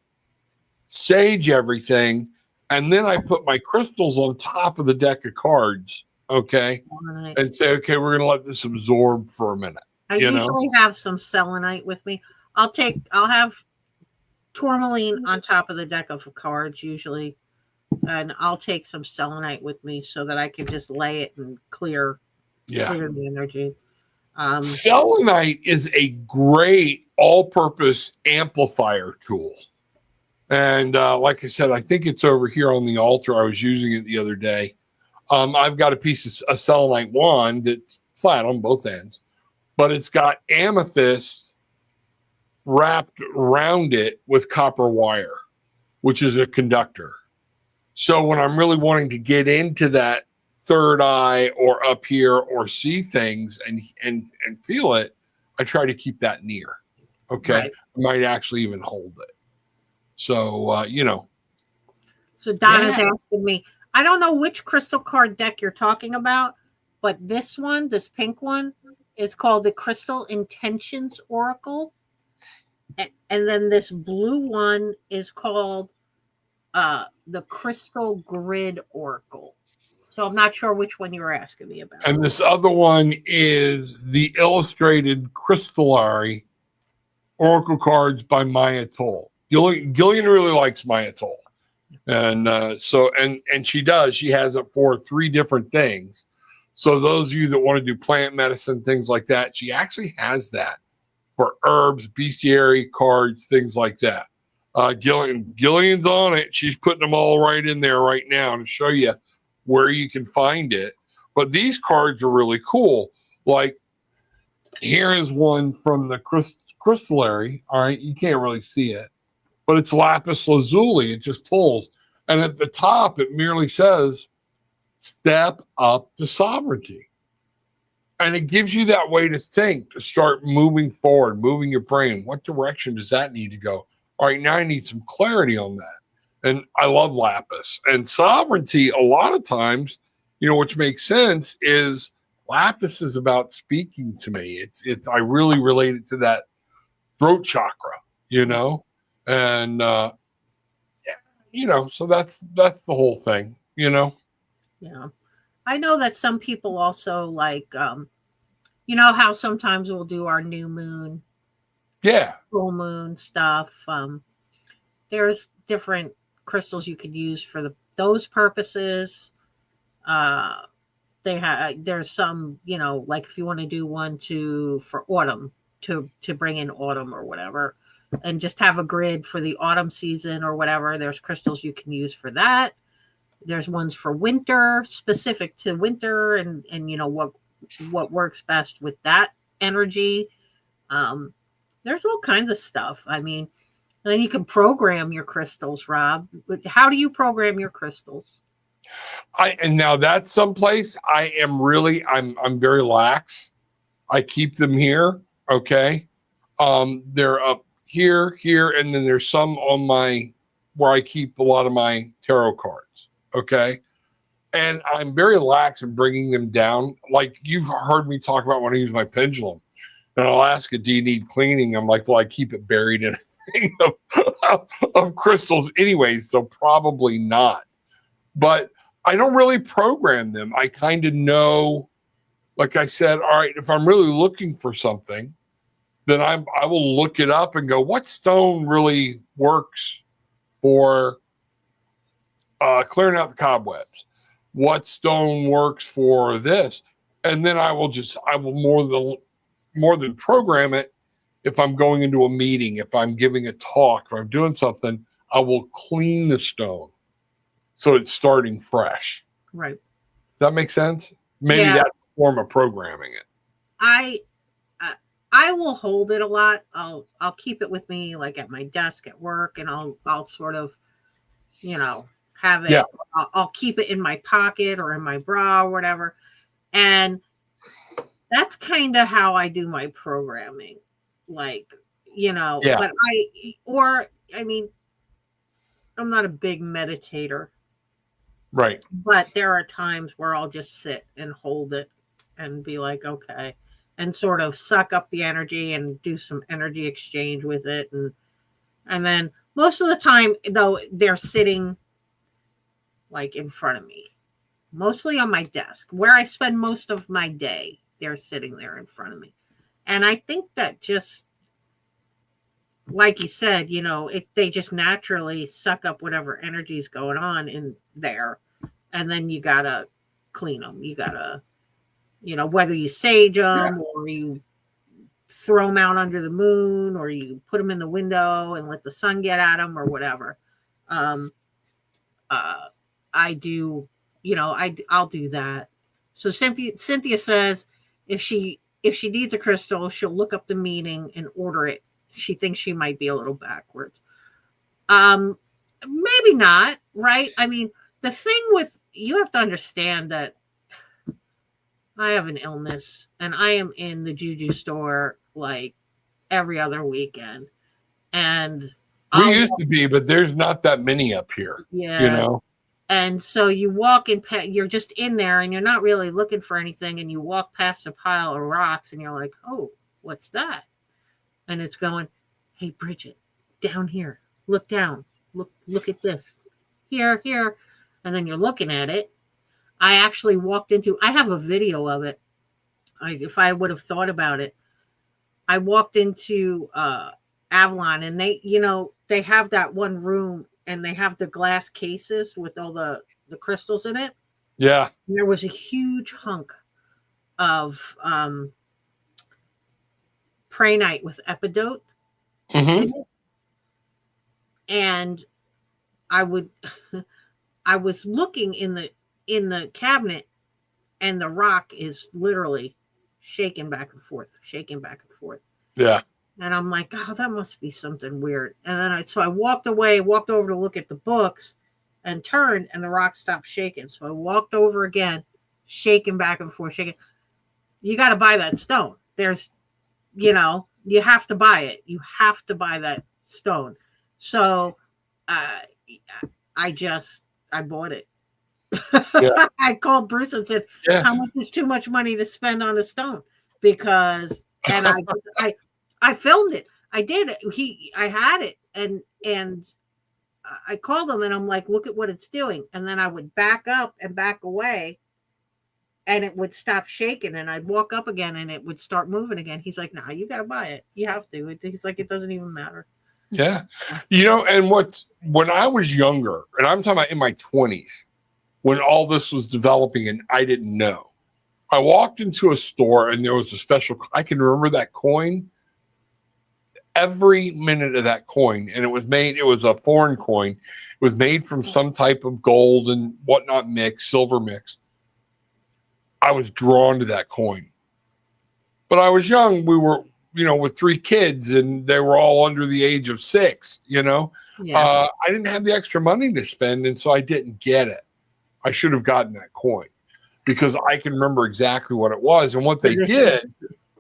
Speaker 2: sage everything, and then I put my crystals on top of the deck of cards, okay, right, and say, okay, we're going to let this absorb for a minute.
Speaker 1: I usually have some selenite with me. I'll have tourmaline on top of the deck of cards usually, and I'll take some selenite with me so that I can just lay it and clear the energy.
Speaker 2: Selenite is a great all-purpose amplifier tool. And like I said, I think it's over here on the altar. I was using it the other day. I've got a piece of a selenite wand that's flat on both ends, but it's got amethyst wrapped around it with copper wire, which is a conductor. So when I'm really wanting to get into that third eye or up here or see things and feel it, I try to keep that near. Okay. Right. I might actually even hold it. So,
Speaker 1: So Donna's asking me, I don't know which crystal card deck you're talking about, but this pink one is called the Crystal Intentions Oracle. And then this blue one is called the Crystal Grid Oracle. So I'm not sure which one you were asking me about.
Speaker 2: And this other one is the Illustrated Crystallary Oracle cards by Maya Toll. Gillian really likes Maya Toll. And she has it for 3 different things. So those of you that want to do plant medicine, things like that, she actually has that for herbs, bestiary cards, things like that. Gillian's on it. She's putting them all right in there right now to show you where you can find it. But these cards are really cool. Like Here is one from the crystallary. All right, you can't really see it, but it's lapis lazuli. It just pulls, and at the top it merely says, "Step up to sovereignty," and it gives you that way to think, to start moving forward, moving your brain. What direction does that need to go? All right, now I need some clarity on that. And I love lapis and sovereignty. A lot of times, which makes sense, is lapis is about speaking to me. It's I really relate it to that throat chakra, and so that's the whole thing,
Speaker 1: Yeah. I know that some people also like, how sometimes we'll do our new moon, full moon stuff. There's different crystals you could use for those purposes. There's some, like if you want to do one for autumn, to bring in autumn or whatever, and just have a grid for the autumn season or whatever. There's crystals you can use for that. There's ones for winter, specific to winter, and what works best with that energy. There's all kinds of stuff. I mean, then you can program your crystals, Rob. How do you program your crystals?
Speaker 2: And now that's someplace I'm very lax. I keep them here. Okay. They're up here, and then there's some on where I keep a lot of my tarot cards. Okay. And I'm very lax in bringing them down. Like you've heard me talk about when I use my pendulum, and I'll ask do you need cleaning? I'm like, well, I keep it buried in a thing of crystals anyway, so probably not. But I don't really program them. I kind of know, like I said, all right, if I'm really looking for something, then I will look it up and go, what stone really works for clearing out the cobwebs? What stone works for this? And then I will more than program it. If I'm going into a meeting, if I'm giving a talk, if I'm doing something, I will clean the stone so it's starting fresh.
Speaker 1: Right.
Speaker 2: That makes sense? Maybe that's a form of programming it.
Speaker 1: I will hold it a lot. I'll keep it with me, like at my desk at work, and I'll sort of, have it. Yeah. I'll keep it in my pocket or in my bra or whatever. And that's kind of how I do my programming. Like, but I'm not a big meditator.
Speaker 2: Right.
Speaker 1: But there are times where I'll just sit and hold it and be like, okay, and sort of suck up the energy and do some energy exchange with it. And then most of the time, though, they're sitting like in front of me, mostly on my desk, where I spend most of my day. They're sitting there in front of me. And I think that just, like you said, they just naturally suck up whatever energy is going on in there. And then you got to clean them. You got to, whether you sage them or you throw them out under the moon or you put them in the window and let the sun get at them or whatever. I do, I'll do that. So Cynthia says if she needs a crystal, she'll look up the meaning and order it. She thinks she might be a little backwards. Maybe not, right? I mean, the thing with, you have to understand that I have an illness and I am in the juju store like every other weekend. And
Speaker 2: we used to be, but there's not that many up here.
Speaker 1: Yeah. And so you walk in, you're just in there and you're not really looking for anything. And you walk past a pile of rocks and you're like, oh, what's that? And it's going, hey, Brigitte, down here, look down, look at this, here. And then you're looking at it. I actually I have a video of it. If I would have thought about it, I walked into Avalon and they have that one room and they have the glass cases with all the crystals in it.
Speaker 2: Yeah.
Speaker 1: And there was a huge hunk of Praenite with epidote.
Speaker 2: Mm-hmm.
Speaker 1: And I was looking in the cabinet and the rock is literally shaking back and forth, shaking back and forth.
Speaker 2: Yeah.
Speaker 1: And I'm like, oh, that must be something weird. And then I walked away, walked over to look at the books and turned, and the rock stopped shaking. So I walked over again, shaking back and forth, shaking. You got to buy that stone. There's, you have to buy it. You have to buy that stone. So uh, I bought it.
Speaker 2: Yeah.
Speaker 1: I called Bruce and said,
Speaker 2: Yeah.
Speaker 1: how much is too much money to spend on a stone? Because, and I filmed it. I did. I had it, and I called him, and I'm like, look at what it's doing. And then I would back up and back away, and it would stop shaking, and I'd walk up again, and it would start moving again. He's like, nah, you got to buy it. You have to. He's like, it doesn't even matter.
Speaker 2: Yeah. And when I was younger, and I'm talking about in my 20s, when all this was developing and I didn't know, I walked into a store and there was a special, I can remember that coin, every minute of that coin. And it was a foreign coin. It was made from some type of gold and whatnot mix, silver mix. I was drawn to that coin. But I was young. We were, with 3 kids, and they were all under the age of 6,
Speaker 1: Yeah.
Speaker 2: I didn't have the extra money to spend, and so I didn't get it. I should have gotten that coin because I can remember exactly what it was. And what they did,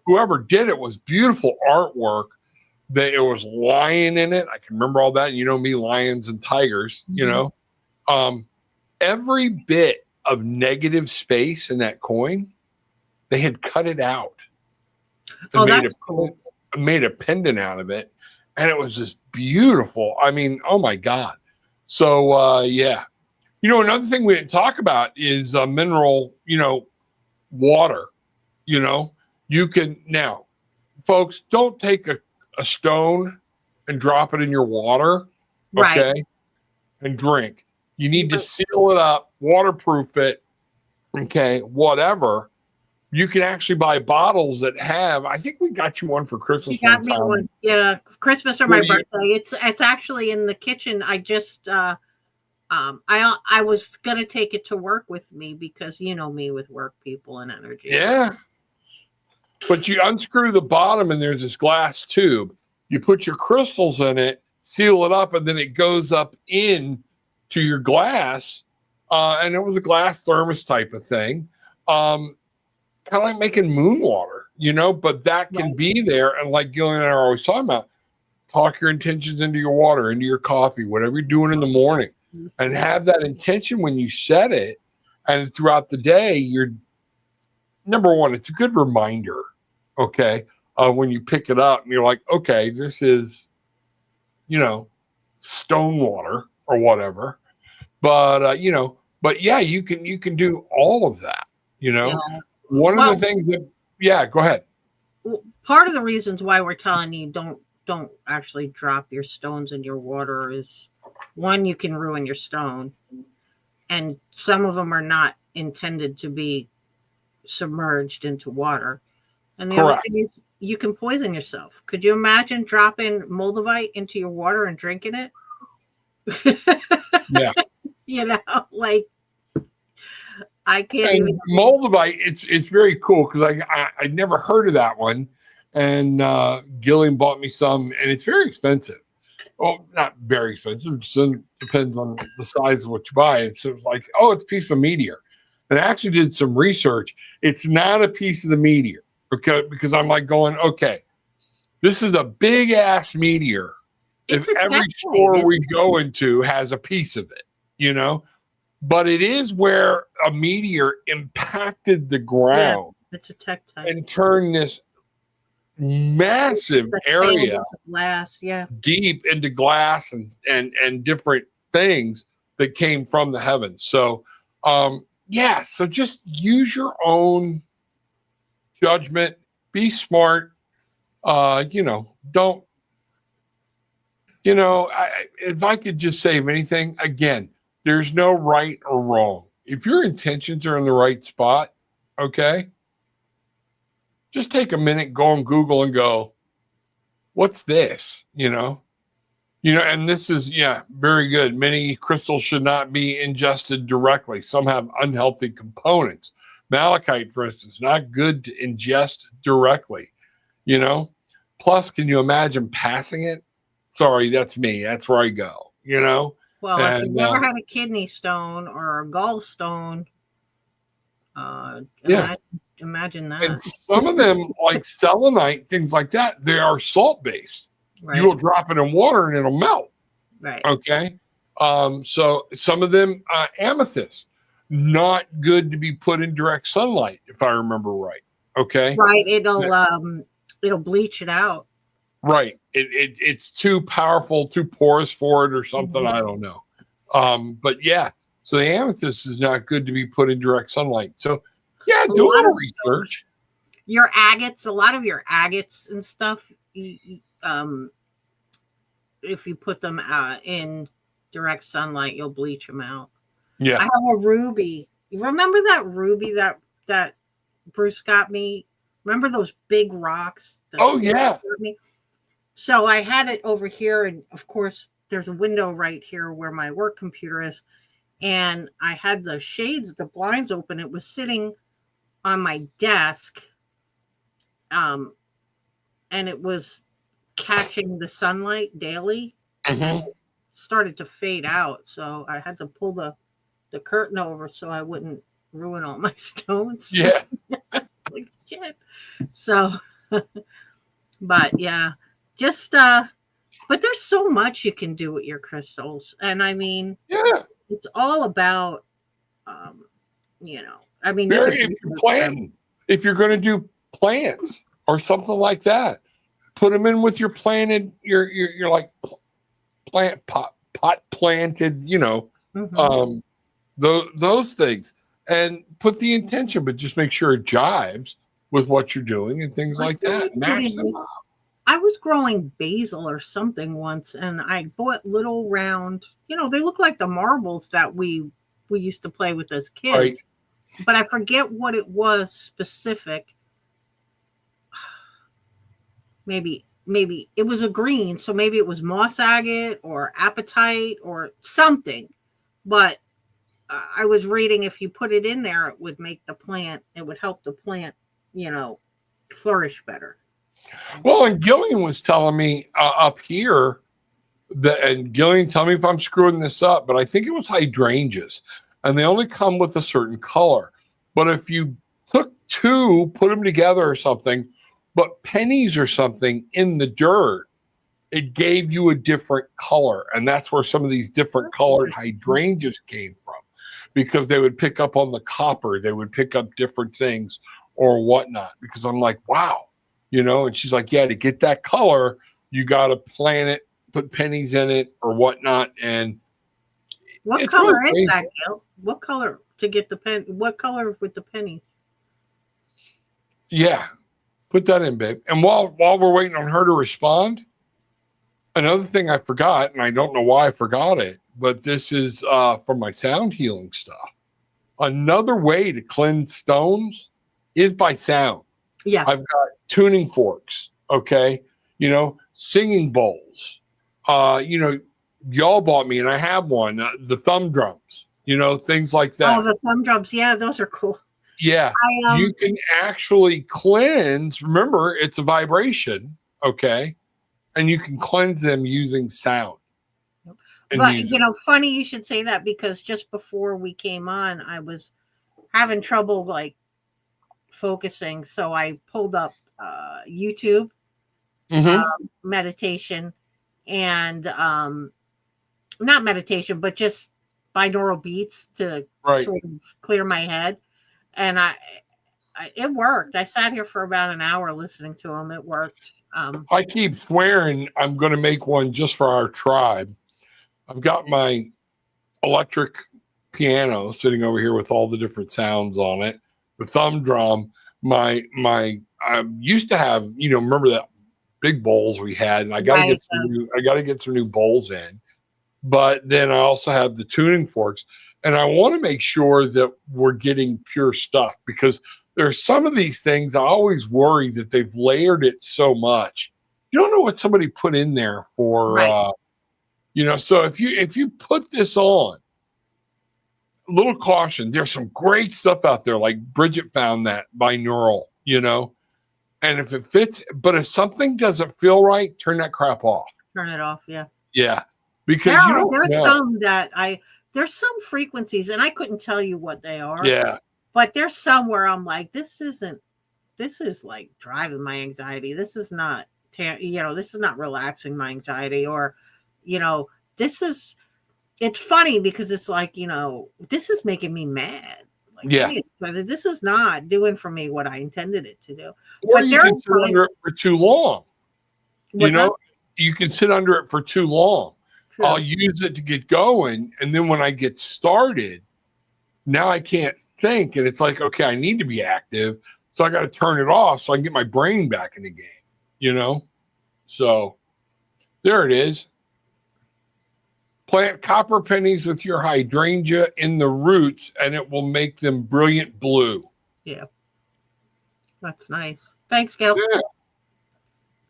Speaker 2: whoever did it, was beautiful artwork. There was lion in it. I can remember all that. Me, lions and tigers, every bit of negative space in that coin, they had cut it out.
Speaker 1: Oh, that's cool.
Speaker 2: Made a pendant out of it, and it was just beautiful. I mean, oh my God. So yeah. Another thing we didn't talk about is mineral, water. You can now, folks, don't take a stone and drop it in your water, okay,
Speaker 1: Right.
Speaker 2: and drink. You need to seal it up, waterproof it, okay, whatever. You can actually buy bottles that have. I think we got you one for Christmas.
Speaker 1: You got me one, yeah, Christmas or my birthday. It's actually in the kitchen. I just I was gonna take it to work with me because me with work people and energy.
Speaker 2: Yeah. But you unscrew the bottom and there's this glass tube. You put your crystals in it, seal it up, and then it goes up in to your glass. And it was a glass thermos type of thing. Kind of like making moon water, but that can be there. And like Gillian and I are always talking about, talk your intentions into your water, into your coffee, whatever you're doing in the morning, and have that intention when you set it. And throughout the day, you're, number one, it's a good reminder, okay, when you pick it up and you're like, okay, this is, stone water or whatever. But, but yeah, you can do all of that,
Speaker 1: Yeah.
Speaker 2: One of the things that, yeah, go ahead.
Speaker 1: Part of the reasons why we're telling you don't actually drop your stones in your water is, one, you can ruin your stone, and some of them are not intended to be submerged into water. And the other thing is, you can poison yourself. Could you imagine dropping moldavite into your water and drinking it?
Speaker 2: Yeah.
Speaker 1: Like, I can't
Speaker 2: and
Speaker 1: even.
Speaker 2: Moldavite, it's very cool because I'd never heard of that one. And Gillian bought me some, and it's very expensive. Well, not very expensive. It depends on the size of what you buy. And so it's like, oh, it's a piece of meteor. And I actually did some research. It's not a piece of the meteor because I'm like going, okay, this is a big ass meteor. If every store we go into has a piece of it, but it is where a meteor impacted the ground.
Speaker 1: Yeah, it's a tech type.
Speaker 2: And turned this massive area
Speaker 1: glass,
Speaker 2: deep into glass and different things that came from the heavens. So so just use your own judgment, be smart, don't, if I could just save anything, again, there's no right or wrong. If your intentions are in the right spot, okay, just take a minute, go on Google and go, what's this? And this is, very good. Many crystals should not be ingested directly. Some have unhealthy components. Malachite, for instance, not good to ingest directly, you know? Plus, can you imagine passing it? Sorry, that's me. That's where I go, you know?
Speaker 1: Well, if you've
Speaker 2: And
Speaker 1: never had a kidney stone or a gallstone,
Speaker 2: yeah.
Speaker 1: imagine
Speaker 2: And
Speaker 1: that.
Speaker 2: some of them, like selenite, things like that, they are salt based.
Speaker 1: Right.
Speaker 2: You will drop it in water and it'll melt.
Speaker 1: Right.
Speaker 2: Okay. So some of them, amethyst, not good to be put in direct sunlight, if I remember right. Okay.
Speaker 1: Right. It'll bleach it out.
Speaker 2: Right. It's too powerful, too porous for it or something.
Speaker 1: Mhm.
Speaker 2: I don't know. But yeah, so the amethyst is not good to be put in direct sunlight. So yeah, do a little research.
Speaker 1: Your agates, a lot of your agates and stuff, if you put them in direct sunlight, you'll bleach them out.
Speaker 2: Yeah.
Speaker 1: I have a ruby. You remember that ruby that Bruce got me? Remember those big rocks?
Speaker 2: Oh yeah.
Speaker 1: So I had it over here, and of course, there's a window right here where my work computer is, and I had the shades, the blinds open. It was sitting on my desk, and it was catching the sunlight daily.
Speaker 2: Mm-hmm.
Speaker 1: And it started to fade out, so I had to pull the curtain over so I wouldn't ruin all my stones.
Speaker 2: Yeah.
Speaker 1: Like shit. So, but yeah, just but there's so much you can do with your crystals, and I mean,
Speaker 2: yeah,
Speaker 1: it's all about, you know, I mean,
Speaker 2: if you're going to do plants or something like that, put them in with your planted, your like plant pot planted, you know,
Speaker 1: mm-hmm.
Speaker 2: Those things, and put the intention, but just make sure it jives with what you're doing and things like that. Match them up.
Speaker 1: I was growing basil or something once, and I bought little round, you know, they look like the marbles that we used to play with as kids, right. But I forget what it was specific. Maybe it was a green, so maybe it was moss agate or apatite or something. But I was reading if you put it in there, it would make the plant, it would help the plant, you know, flourish better.
Speaker 2: Well, and Gillian was telling me up here that, and Gillian, tell me if I'm screwing this up, but I think it was hydrangeas, and they only come with a certain color. But if you took two, put them together or something, but pennies or something in the dirt, it gave you a different color. And that's where some of these different colored hydrangeas came from, because they would pick up on the copper, they would pick up different things or whatnot. Because I'm like, wow, you know, and she's like, yeah, to get that color, you got to plant it, put pennies in it or whatnot. And
Speaker 1: what color is that, Gil? What color to get the pen? What color with the pennies?
Speaker 2: Yeah, put that in, babe. And while we're waiting on her to respond, another thing I forgot, and I don't know why I forgot it, but this is from my sound healing stuff. Another way to cleanse stones is by sound.
Speaker 1: Yeah.
Speaker 2: I've got tuning forks, okay? You know, singing bowls. You know, y'all bought me, and I have one, the thumb drums, you know, things like that.
Speaker 1: Oh, the thumb drums. Yeah, those are cool.
Speaker 2: Yeah. You can actually cleanse. Remember, it's a vibration, okay? And you can cleanse them using sound.
Speaker 1: But, you know, funny you should say that, because just before we came on, I was having trouble, like, focusing. So I pulled up YouTube meditation, and not meditation, but just binaural beats to sort of clear my head. And it worked. I sat here for about an hour listening to them. It worked.
Speaker 2: I keep swearing I'm going to make one just for our tribe. I've got my electric piano sitting over here with all the different sounds on it. The thumb drum. I used to have, you know, remember that big bowls we had, and I got to get some new bowls in. But then I also have the tuning forks, and I want to make sure that we're getting pure stuff, because there's some of these things I always worry that they've layered it so much. You don't know what somebody put in there for, you know. So if you put this on, little caution. There's some great stuff out there. Like Brigitte found that binaural, and if it fits, but if something doesn't feel right, turn that crap off.
Speaker 1: Turn it off. Yeah.
Speaker 2: Yeah. Because
Speaker 1: there's some that there's some frequencies, and I couldn't tell you what they are.
Speaker 2: Yeah.
Speaker 1: But there's some where I'm like, this is like driving my anxiety. This is not, this is not relaxing my anxiety, or, it's funny because it's like, this is making me mad. Like,
Speaker 2: yeah.
Speaker 1: This is not doing for me what I intended it to do.
Speaker 2: Or you can sit under it for too long. You can sit under it for too long. True. I'll use it to get going. And then when I get started, now I can't think. And it's like, okay, I need to be active. So I got to turn it off so I can get my brain back in the game, So there it is. Plant copper pennies with your hydrangea in the roots, and it will make them brilliant blue.
Speaker 1: Yeah. That's nice. Thanks, Gail.
Speaker 2: Yeah.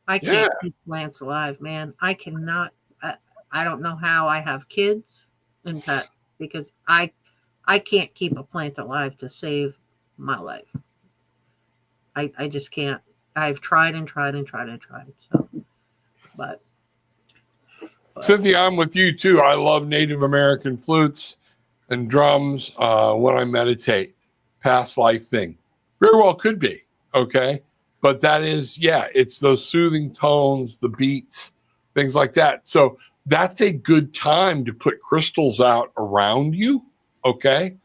Speaker 1: I can't keep plants alive, man. I cannot. I don't know how I have kids and pets, because I can't keep a plant alive to save my life. I just can't. I've tried and tried and tried and tried. So, but
Speaker 2: Cynthia, I'm with you too. I love Native American flutes and drums when I meditate. Past life thing. Very well could be. Okay. But that is, it's those soothing tones, the beats, things like that. So that's a good time to put crystals out around you. Okay.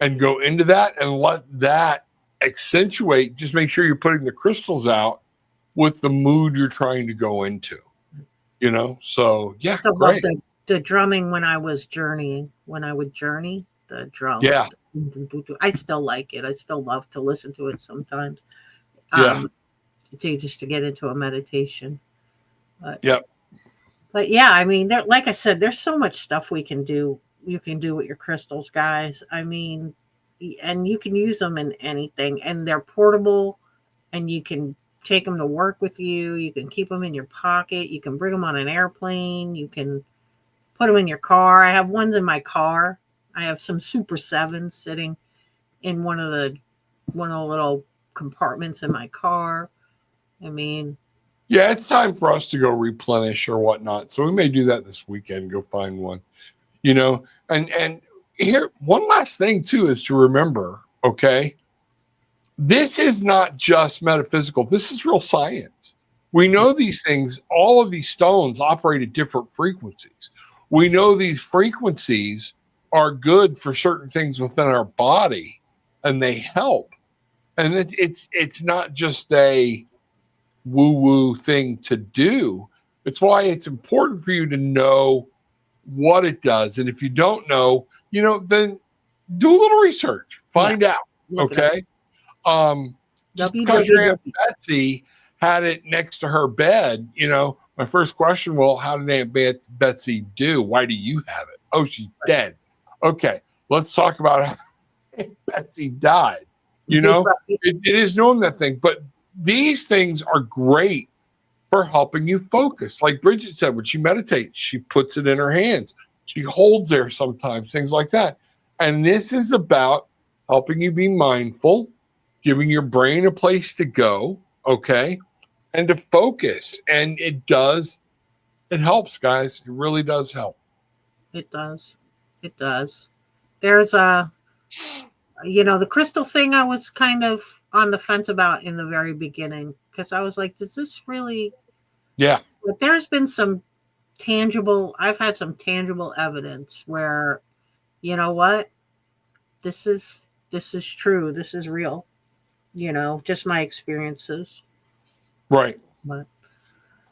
Speaker 2: And go into that and let that accentuate. Just make sure you're putting the crystals out with the mood you're trying to go into. So yeah, great.
Speaker 1: The drumming when I was journeying, when I would journey, the drum.
Speaker 2: Yeah.
Speaker 1: I still like it. I still love to listen to it sometimes. Just to get into a meditation. But yeah, I mean, like I said, there's so much stuff we can do. You can do with your crystals, guys. I mean, and you can use them in anything, and they're portable, and you can take them to work with you. You can keep them in your pocket. You can bring them on an airplane. You can put them in your car. I have ones in my car. I have some Super 7s sitting in one of the little compartments in my car. I mean,
Speaker 2: yeah, it's time for us to go replenish or whatnot. So we may do that this weekend. Go find one, and here, one last thing too is to remember, okay, this is not just metaphysical. This is real science. We know these things, all of these stones operate at different frequencies. We know these frequencies are good for certain things within our body, and they help. And it's not just a woo-woo thing to do. It's why it's important for you to know what it does. And if you don't know, then do a little research, find out. Okay. Just because your Aunt Betsy had it next to her bed, my first question, well, how did Aunt Betsy do? Why do you have it? Oh, she's dead. Okay. Let's talk about how Aunt Betsy died. It is known that thing, but these things are great for helping you focus. Like Brigitte said, when she meditates, she puts it in her hands. She holds there sometimes, things like that. And this is about helping you be mindful, giving your brain a place to go, okay, and to focus. And it helps, guys. It really does help.
Speaker 1: It does. It does. There's the crystal thing I was kind of on the fence about in the very beginning, because I was like, does this really?
Speaker 2: Yeah.
Speaker 1: But there's been I've had some tangible evidence where, you know what? This is true. This is real. Just my experiences.
Speaker 2: Right.
Speaker 1: But,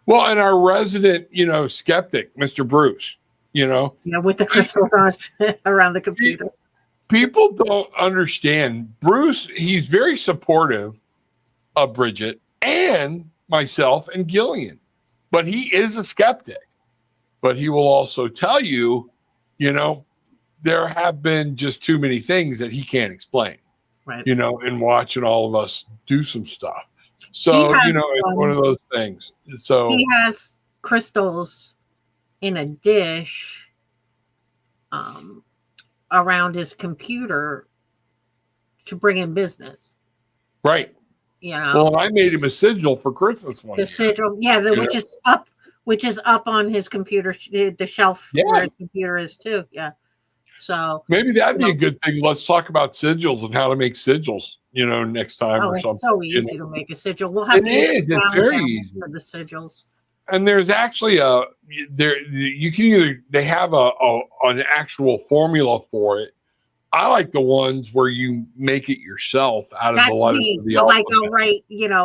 Speaker 2: well, and our resident, skeptic, Mr. Bruce,
Speaker 1: with the crystals on around the computer.
Speaker 2: People don't understand. Bruce, he's very supportive of Brigitte and myself and Gillian, but he is a skeptic. But he will also tell you, there have been just too many things that he can't explain,
Speaker 1: right?
Speaker 2: And watching all of us do some stuff. So, it's one of those things. So
Speaker 1: he has crystals in a dish around his computer to bring in business.
Speaker 2: Right.
Speaker 1: You know.
Speaker 2: Well, I made him a sigil for Christmas one
Speaker 1: The
Speaker 2: year.
Speaker 1: sigil, yeah, which is up on his computer, the shelf where his computer is too. Yeah. So
Speaker 2: maybe that'd be a good thing. Let's talk about sigils and how to make sigils, next time or
Speaker 1: it's
Speaker 2: something.
Speaker 1: so easy to make a sigil. We'll have
Speaker 2: it's very easy
Speaker 1: for the sigils.
Speaker 2: And there's actually they have an actual formula for it. I like the ones where you make it yourself out of the letters of the alphabet.
Speaker 1: I'll write,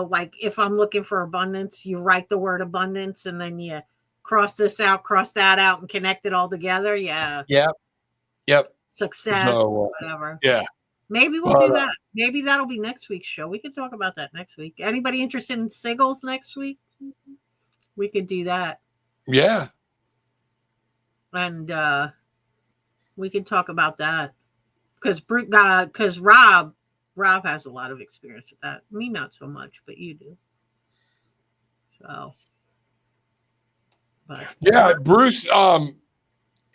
Speaker 1: like if I'm looking for abundance, you write the word abundance and then you cross this out, cross that out, and connect it all together. Yeah.
Speaker 2: Yep.
Speaker 1: Success, whatever.
Speaker 2: Yeah.
Speaker 1: Maybe we'll do that. Maybe that'll be next week's show. We can talk about that next week. Anybody interested in sigils next week? We could do that.
Speaker 2: Yeah.
Speaker 1: And we can talk about that. Because Rob has a lot of experience with that. Me, not so much, but you do. So, but
Speaker 2: yeah, Bruce.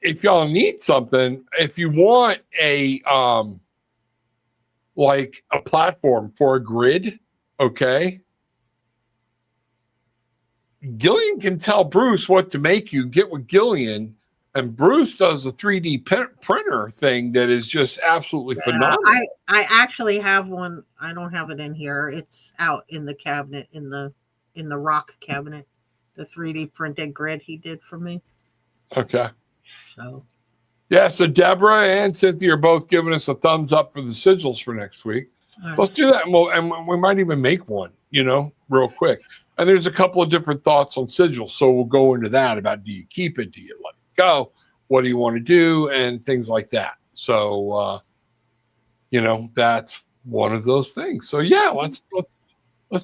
Speaker 2: If y'all need something, if you want a like a platform for a grid, okay, Gillian can tell Bruce what to make you. Get with Gillian. And Bruce does a 3D printer thing that is just absolutely phenomenal.
Speaker 1: I actually have one. I don't have it in here. It's out in the cabinet, in the rock cabinet. The 3D printed grid he did for me.
Speaker 2: Okay.
Speaker 1: So.
Speaker 2: Yeah, so Deborah and Cynthia are both giving us a thumbs up for the sigils for next week.
Speaker 1: Right.
Speaker 2: Let's do that, and we might even make one, real quick. And there's a couple of different thoughts on sigils, so we'll go into that about, do you keep it? Do you let it go? What do you want to do? And things like that. So, that's one of those things. So yeah, let's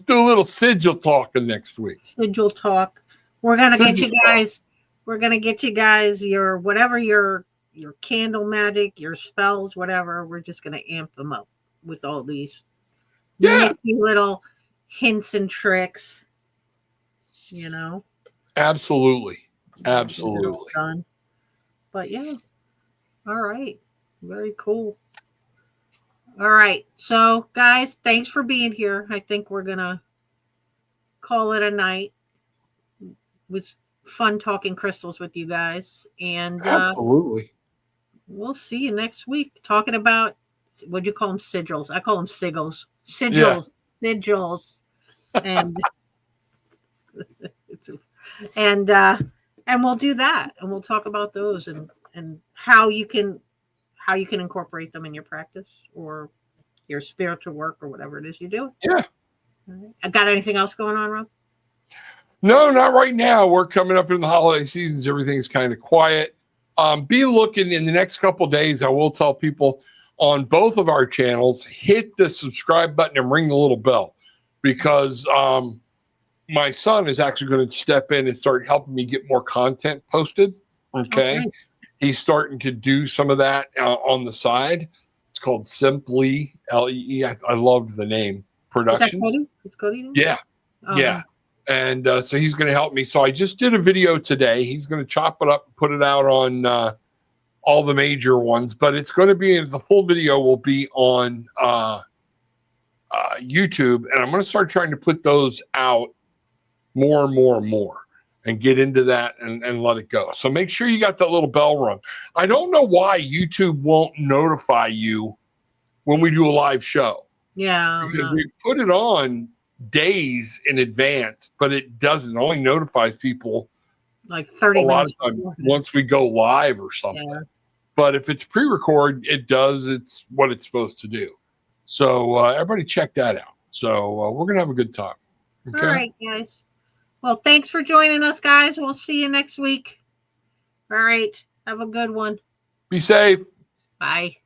Speaker 2: do a little sigil talking next week.
Speaker 1: Sigil talk. We're gonna get you guys. We're gonna get you guys your whatever your candle magic, your spells, whatever. We're just gonna amp them up with all these nifty little hints and tricks.
Speaker 2: Absolutely.
Speaker 1: Done. But yeah. All right. Very cool. All right. So guys, thanks for being here. I think we're gonna call it a night. It was fun talking crystals with you guys. And
Speaker 2: absolutely.
Speaker 1: We'll see you next week talking about, what do you call them? Sigils. I call them sigils. Sigils. Yeah. Sigils. And we'll do that, and we'll talk about those and how you can incorporate them in your practice or your spiritual work or whatever it is you do.
Speaker 2: Yeah.
Speaker 1: Right. I got anything else going on, Rob?
Speaker 2: No, not right now. We're coming up in the holiday seasons. Everything's kind of quiet. Be looking in the next couple of days. I will tell people on both of our channels, hit the subscribe button and ring the little bell, because my son is actually going to step in and start helping me get more content posted. Okay. He's starting to do some of that on the side. It's called Simply Lee. I loved the name. Productions.
Speaker 1: Is that Cody? It's Cody?
Speaker 2: Yeah. Yeah. And so he's going to help me. So I just did a video today. He's going to chop it up and put it out on all the major ones, but it's going to be, the full video will be on YouTube. And I'm going to start trying to put those out more and get into that and let it go. So make sure you got that little bell rung. I don't know why YouTube won't notify you when we do a live show.
Speaker 1: Yeah.
Speaker 2: Because we put it on days in advance, but it doesn't. It only notifies people
Speaker 1: like 30 minutes
Speaker 2: a lot of times once we go live or something. Yeah. But if it's pre-record, it does. It's what it's supposed to do. So everybody check that out. So we're going to have a good time.
Speaker 1: Okay? All right, guys. Well, thanks for joining us, guys. We'll see you next week. All right. Have a good one.
Speaker 2: Be safe.
Speaker 1: Bye.